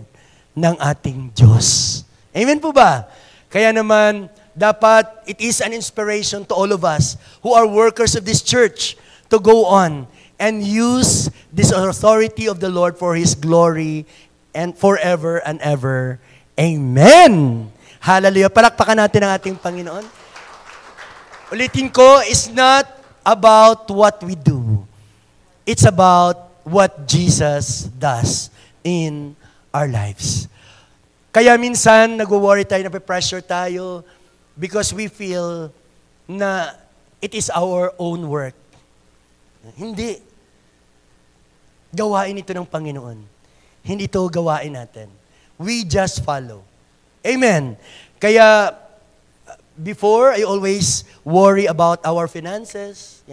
ng ating Diyos. Amen po ba? Kaya naman, dapat it is an inspiration to all of us who are workers of this church to go on and use this authority of the Lord for His glory and forever and ever. Amen! Hallelujah! Palakpakan natin ang ating Panginoon. Ulitin ko, it's not about what we do. It's about what Jesus does in our lives. Kaya minsan, nag-worry tayo, nape-pressure tayo because we feel na it is our own work. Hindi. Gawain ito ng Panginoon. Hindi ito gawain natin. We just follow. Amen. Kaya, before, I always worry about our finances,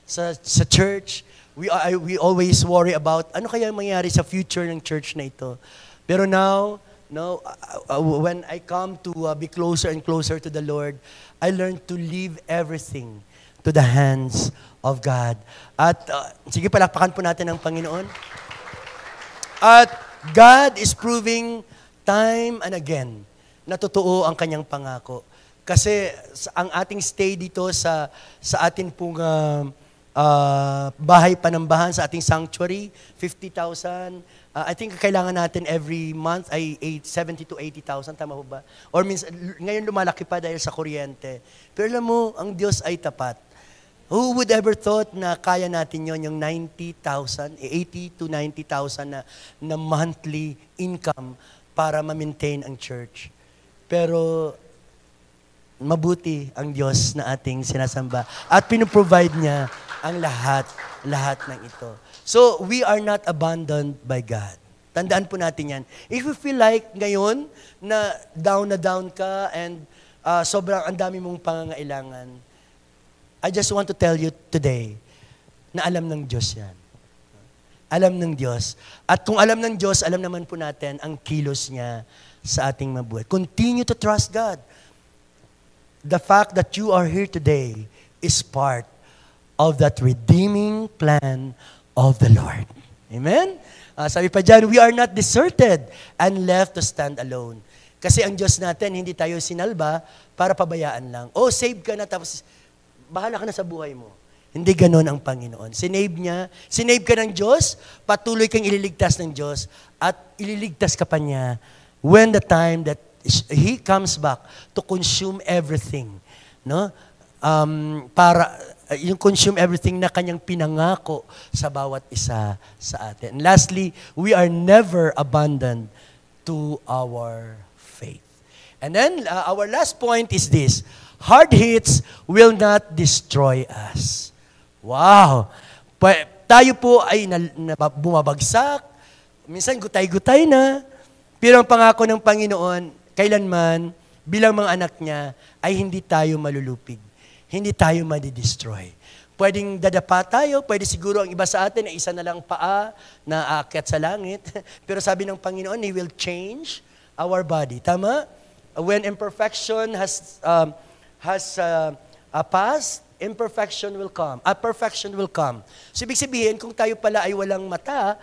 sa church. We always worry about ano kaya mangyari sa future ng church na ito. Pero now, when I come to be closer and closer to the Lord, I learn to leave everything to the hands of God. At sige, palakpakan po natin ang Panginoon. At God is proving time and again na totoo ang kanyang pangako. Kasi ang ating stay dito sa atin pong bahay panambahan, sa ating sanctuary, 50,000. I think kailangan natin every month ay 70 to 80,000, tama po ba? Or ngayon lumalaki pa dahil sa kuryente. Pero alam mo, ang Diyos ay tapat. Who would ever thought na kaya natin yon, yung 90,000, 80 to 90,000 na monthly income para ma-maintain ang church. Pero mabuti ang Diyos na ating sinasamba at pinoprovide niya ang lahat ng ito. So, we are not abandoned by God. Tandaan po natin yan. If you feel like ngayon na down ka and sobrang ang dami mong pangangailangan, I just want to tell you today na alam ng Diyos yan. Alam ng Diyos. At kung alam ng Diyos, alam naman po natin ang kilos niya sa ating mabuhay. Continue to trust God. The fact that you are here today is part of that redeeming plan of the Lord. Amen? Sabi pa dyan, we are not deserted and left to stand alone. Kasi ang Diyos natin, hindi tayo sinalba para pabayaan lang. Oh, save ka na, tapos bahala ka na sa buhay mo. Hindi ganon ang Panginoon. Sinave ka ng Diyos, patuloy kang ililigtas ng Diyos, at ililigtas ka pa niya when the time that He comes back to consume everything. No? Para yung consume everything na kanyang pinangako sa bawat isa sa atin. And lastly, we are never abandoned to our faith. And then, our last point is this: hard hits will not destroy us. Wow! Tayo po ay bumabagsak, minsan gutay-gutay na, pero ang pangako ng Panginoon, kailanman, bilang mga anak niya, ay hindi tayo malulupig. Hindi tayo madidestroy. Pwedeng dadapa tayo, pwede siguro ang iba sa atin ay isa na lang paa na aakyat sa langit. Pero sabi ng Panginoon, He will change our body. Tama? When imperfection has passed, imperfection will come. Perfection will come. So, ibig sabihin, kung tayo pala ay walang mata,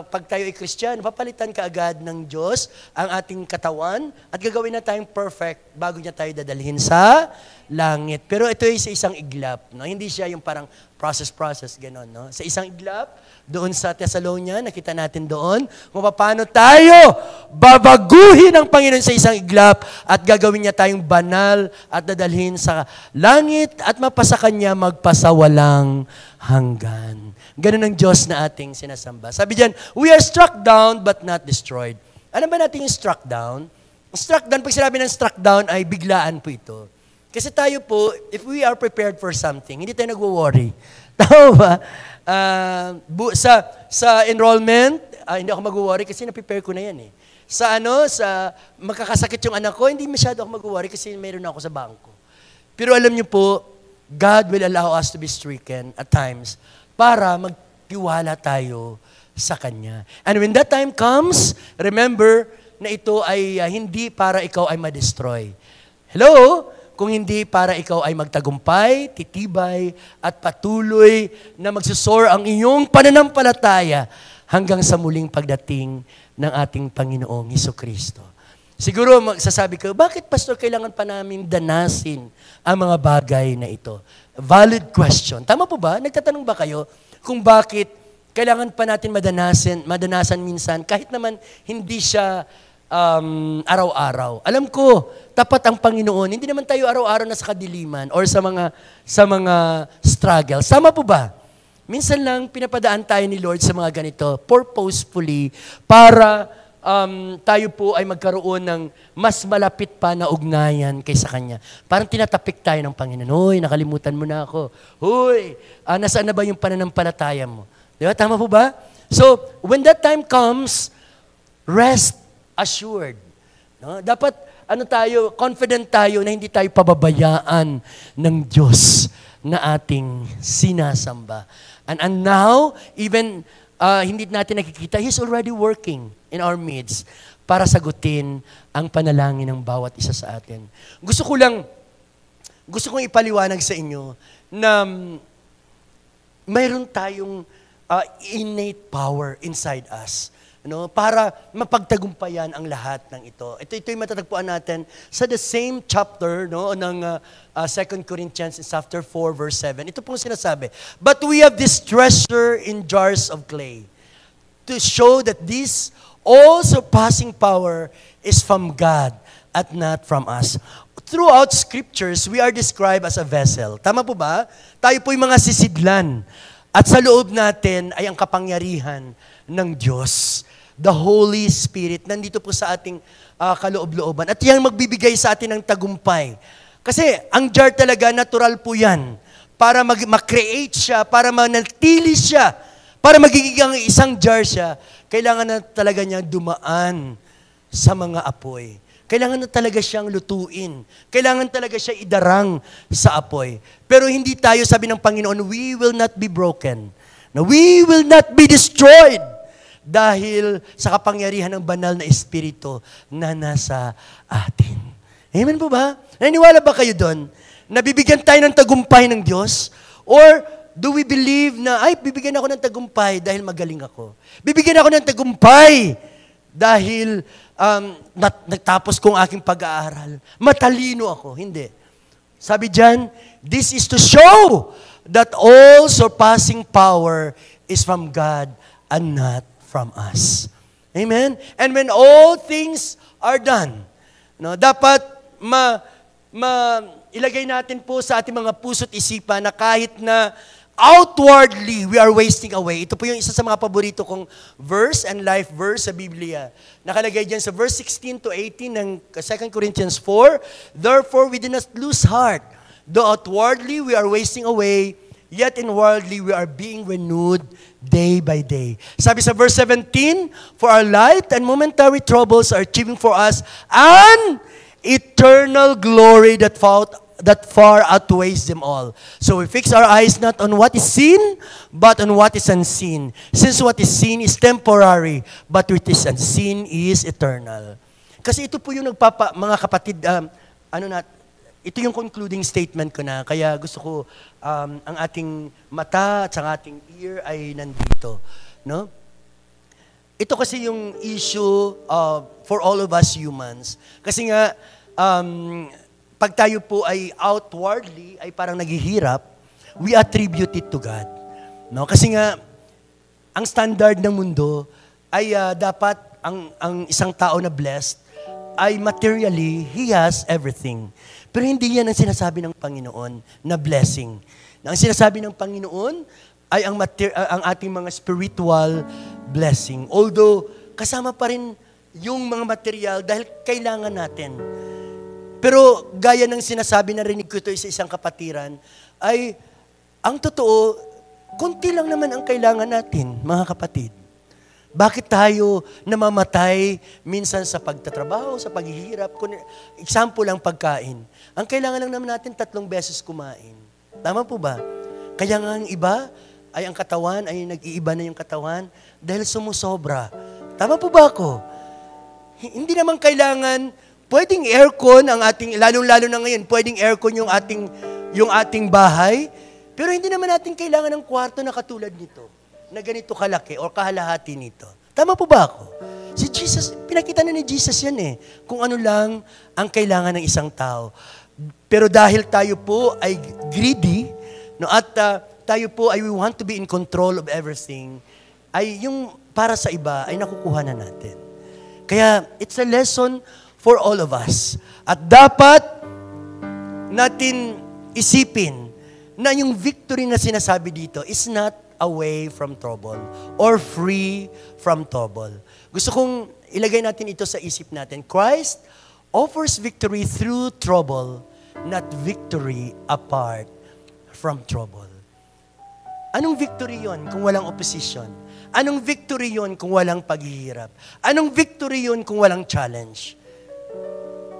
pag tayo ay Kristiyano, papalitan ka agad ng Diyos ang ating katawan at gagawin na tayong perfect bago niya tayo dadalhin sa langit. Pero ito ay sa isang iglap. No? Hindi siya yung parang process, gano'n. No? Sa isang iglap, doon sa Thessalonia, nakita natin doon kung paano tayo babaguhin ang Panginoon sa isang iglap at gagawin niya tayong banal at dadalhin sa langit at mapasa Kanya magpasawalang hanggan. Ganun ang Diyos na ating sinasamba. Sabi diyan, we are struck down but not destroyed. Alam ba natin yung struck down? Struck down, pag sinabi ng struck down ay biglaan po ito. Kasi tayo po, if we are prepared for something, hindi tayo nagwo-worry. Tama ba? Sa enrollment, hindi ako mag-worry kasi na-prepare ko na yan eh. Sa magkakasakit yung anak ko, hindi masyado ako mag-worry kasi mayroon na ako sa bangko. Pero alam niyo po, God will allow us to be stricken at times para magtiwala tayo sa Kanya. And when that time comes, remember na ito ay hindi para ikaw ay ma-destroy. Hello? Kung hindi para ikaw ay magtagumpay, titibay, at patuloy na magsusor ang iyong pananampalataya hanggang sa muling pagdating ng ating Panginoong Hesukristo. Siguro magsasabi ka, bakit Pastor kailangan pa namin danasin ang mga bagay na ito? Valid question. Tama po ba? Nagtatanong ba kayo kung bakit kailangan pa natin madanasan minsan kahit naman hindi siya araw-araw. Alam ko, tapat ang Panginoon. Hindi naman tayo araw-araw na sa kadiliman or sa mga struggle. Sama po ba? Minsan lang pinapadaan tayo ni Lord sa mga ganito, purposefully, para tayo po ay magkaroon ng mas malapit pa na ugnayan kaysa Kanya. Parang tinatapik tayo ng Panginoon. Hoy, nakalimutan mo na ako. Hoy, nasaan na ba yung pananampalataya mo? Di ba? Tama po ba? So, when that time comes, rest assured. No? Dapat, confident tayo na hindi tayo pababayaan ng Diyos na ating sinasamba. And now, even hindi natin nakikita, He's already working in our midst para sagutin ang panalangin ng bawat isa sa atin. Gusto kong ipaliwanag sa inyo na mayroon tayong innate power inside us, para mapagtagumpayan ang lahat ng ito. Ito yung matatagpuan natin sa the same chapter ng 2 Corinthians chapter 4 verse 7. Ito pong sinasabi, "But we have this treasure in jars of clay to show that this all-surpassing power is from God at not from us." Throughout scriptures, we are described as a vessel. Tama po ba? Tayo po yung mga sisidlan. At sa loob natin ay ang kapangyarihan ng Diyos. The Holy Spirit, nandito po sa ating kaloob-looban. At yan magbibigay sa atin ng tagumpay. Kasi ang jar talaga, natural po yan. Para mag-create siya, para manatili siya, para magiging isang jar siya, kailangan na talaga niya dumaan sa mga apoy. Kailangan na talaga siyang lutuin. Kailangan talaga siya idarang sa apoy. Pero hindi tayo, sabi ng Panginoon, we will not be broken. No, we will not be destroyed. Dahil sa kapangyarihan ng banal na Espiritu na nasa atin. Amen po ba? Naniniwala ba kayo doon? Nabibigyan tayo ng tagumpay ng Diyos? Or do we believe na, bibigyan ako ng tagumpay dahil magaling ako? Bibigyan ako ng tagumpay dahil natapos kong aking pag-aaral. Matalino ako. Hindi. Sabi diyan, this is to show that all surpassing power is from God and not from us. Amen? And when all things are done, dapat ilagay natin po sa ating mga puso't isipan na kahit na outwardly we are wasting away. Ito po yung isa sa mga paborito kong verse and life verse sa Biblia. Nakalagay dyan sa verse 16 to 18 ng 2 Corinthians 4, "Therefore we do not lose heart. Though outwardly we are wasting away, yet inwardly we are being renewed day by day." Sabi sa verse 17, "For our light and momentary troubles are achieving for us an eternal glory that far outweighs them all. So we fix our eyes not on what is seen, but on what is unseen. Since what is seen is temporary, but what is unseen is eternal." Kasi ito po yung mga kapatid, ito yung concluding statement ko na, kaya gusto ko ang ating mata at ang ating ear ay nandito. No? Ito kasi yung issue for all of us humans. Kasi nga, pag tayo po ay outwardly, ay parang naghihirap, we attribute it to God. No? Kasi nga, ang standard ng mundo ay dapat ang isang tao na blessed ay materially, he has everything. Pero hindi yan ang sinasabi ng Panginoon na blessing. Ang sinasabi ng Panginoon ay ang ating mga spiritual blessing. Although, kasama pa rin yung mga material dahil kailangan natin. Pero gaya ng sinasabi, narinig ko ito sa isang kapatiran, ay ang totoo, konti lang naman ang kailangan natin, mga kapatid. Bakit tayo namamatay minsan sa pagtatrabaho, sa paghihirap? Example lang pagkain. Ang kailangan lang naman natin 3 beses kumain. Tama po ba? Kaya nga ang iba ay ang katawan, ay nag-iiba na yung katawan dahil sumusobra. Tama po ba ako? Hindi naman kailangan, pwedeng aircon ang ating, lalong-lalo na ngayon, pwedeng aircon yung ating bahay, pero hindi naman natin kailangan ng kwarto na katulad nito, na ganito kalaki o kahalahati nito. Tama po ba ako? Si Jesus, pinakita na ni Jesus yan kung ano lang ang kailangan ng isang tao. Pero dahil tayo po ay greedy, at tayo po ay we want to be in control of everything, ay yung para sa iba ay nakukuha na natin. Kaya, it's a lesson for all of us. At dapat natin isipin na yung victory na sinasabi dito is not away from trouble or free from trouble. Gusto kong ilagay natin ito sa isip natin. Christ offers victory through trouble, not victory apart from trouble. Anong victory yon kung walang opposition? Anong victory yon kung walang paghihirap? Anong victory yon kung walang challenge?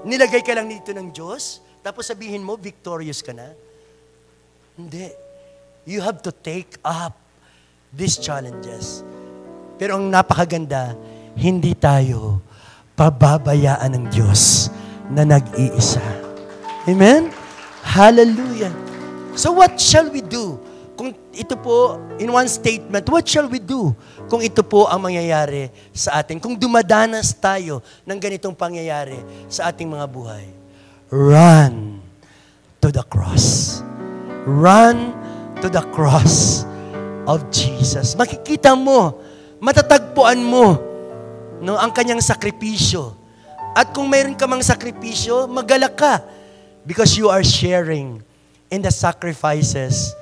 Nilagay ka lang dito ng Diyos, tapos sabihin mo, victorious ka na? Hindi. You have to take up these challenges. Pero ang napakaganda, hindi tayo pababayaan ng Diyos na nag-iisa. Amen? Hallelujah. So what shall we do? Kung ito po, in one statement, what shall we do kung ito po ang mangyayari sa atin? Kung dumadanas tayo ng ganitong pangyayari sa ating mga buhay. Run to the cross. Run to the cross of Jesus. Makikita mo, matatagpuan mo, no, ang kanyang sakripisyo. At kung mayroon ka mang sakripisyo, magalak ka because you are sharing in the sacrifices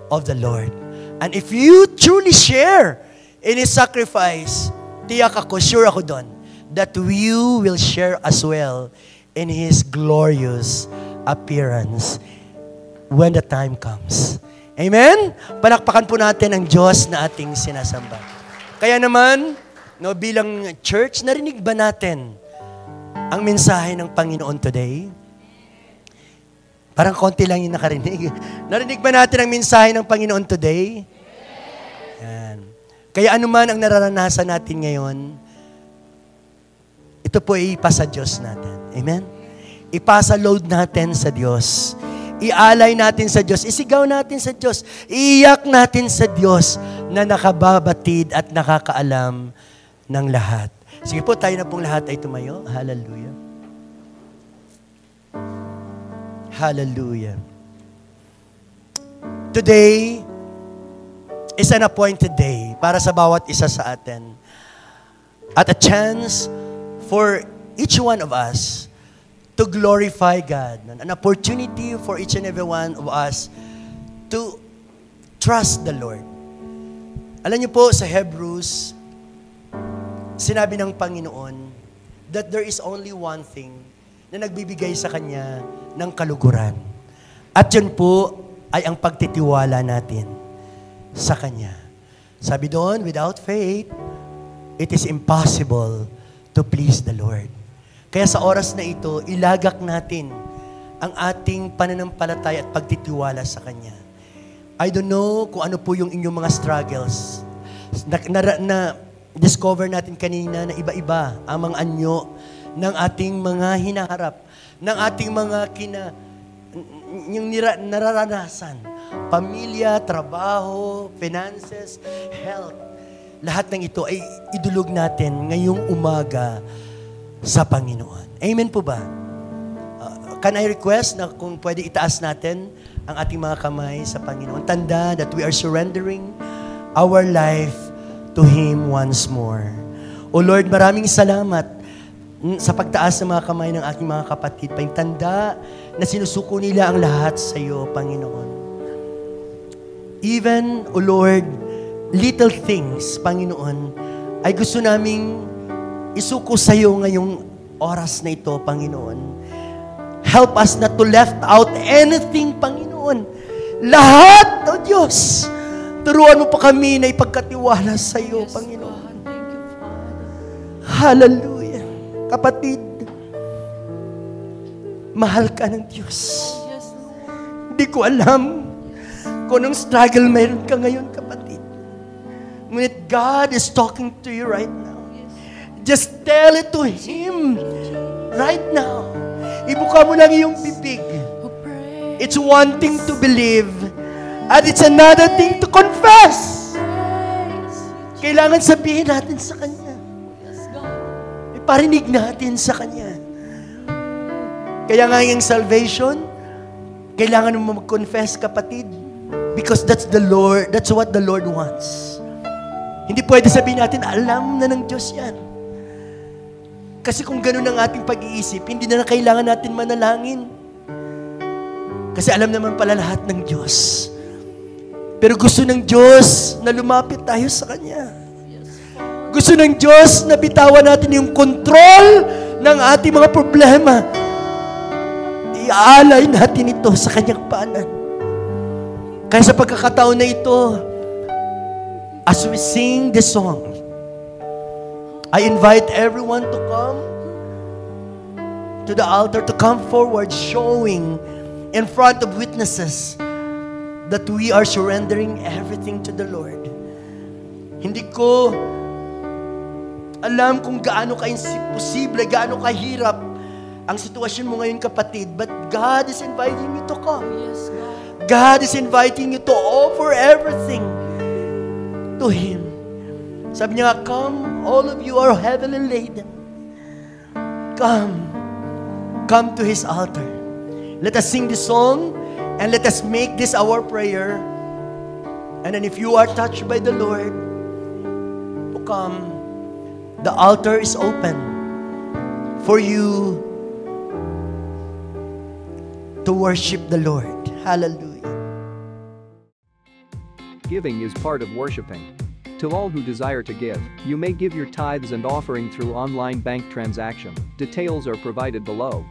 of the Lord. And if you truly share in His sacrifice, tiyak ako, sure ako doon, that you will share as well in His glorious appearance when the time comes. Amen? Palakpakan po natin ang Diyos na ating sinasamba. Kaya naman, no, bilang church, narinig ba natin ang mensahe ng Panginoon today? Parang konti lang yung nakarinig. Narinig ba natin ang mensahe ng Panginoon today? Yan. Kaya anuman ang nararanasan natin ngayon, ito po ay ipasa Diyos natin. Amen? Ipasa load natin sa Diyos. Ialay natin sa Diyos. Isigaw natin sa Diyos. Iiyak natin sa Diyos na nakababatid at nakakaalam ng lahat. Sige po, tayo na pong lahat ay tumayo. Hallelujah. Hallelujah. Today is an appointed day para sa bawat isa sa atin. At a chance for each one of us to glorify God. An opportunity for each and every one of us to trust the Lord. Alam niyo po, sa Hebrews, sinabi ng Panginoon that there is only one thing na nagbibigay sa Kanya ng kaluguran. At yun po ay ang pagtitiwala natin sa Kanya. Sabi doon, without faith, it is impossible to please the Lord. Kaya sa oras na ito, ilagak natin ang ating pananampalataya at pagtitiwala sa Kanya. I don't know kung ano po yung inyong mga struggles. Na-discover natin kanina na iba-iba ang mga anyo ng ating mga hinaharap, ng ating mga yung nararanasan. Pamilya, trabaho, finances, health. Lahat ng ito ay idulog natin ngayong umaga sa Panginoon. Amen po ba? Can I request na kung pwede itaas natin ang ating mga kamay sa Panginoon? Tanda that we are surrendering our life to Him once more. O Lord, maraming salamat sa pagtaas ng mga kamay ng aking mga kapatid. Paintanda na sinusuko nila ang lahat sa iyo, Panginoon. Even, O Lord, little things, Panginoon, ay gusto naming isuko sa iyo ngayong oras na ito, Panginoon. Help us not to left out anything, Panginoon. Lahat, O Diyos, turuan mo pa kami na ipagkatiwala sa iyo, Panginoon. Hallelujah. Kapatid, mahal ka ng Diyos. Hindi ko alam kung anong struggle mayroon ka ngayon, kapatid. Ngunit God is talking to you right now. Just tell it to Him right now. Ibuka mo lang iyong bibig. It's one thing to believe, and it's another thing to confess. Kailangan sabihin natin sa Kanya. Parinig natin sa Kanya. Kaya nga yung salvation, kailangan mo mag-confess, kapatid. Because that's what the Lord wants. Hindi pwede sabihin natin, alam na ng Diyos yan. Kasi kung ganun ang ating pag-iisip, hindi na kailangan natin manalangin. Kasi alam naman pala lahat ng Diyos. Pero gusto ng Diyos na lumapit tayo sa Kanya. Gusto ng Diyos na bitawan natin yung control ng ating mga problema. Iaalay natin ito sa Kanyang paanan. Kaya sa pagkakataon na ito, as we sing the song, I invite everyone to come to the altar, to come forward, showing in front of witnesses that we are surrendering everything to the Lord. Hindi ko alam kung gaano ka-imposible, gaano kahirap ang sitwasyon mo ngayon, kapatid, but God is inviting you to come. Yes, God. God is inviting you to offer everything to Him. Sabi niya, come, all of you are heavily laden. Come to His altar. Let us sing this song, and let us make this our prayer. And then if you are touched by the Lord, to come, the altar is open for you to worship the Lord. Hallelujah. Giving is part of worshiping. To all who desire to give, you may give your tithes and offering through online bank transaction. Details are provided below.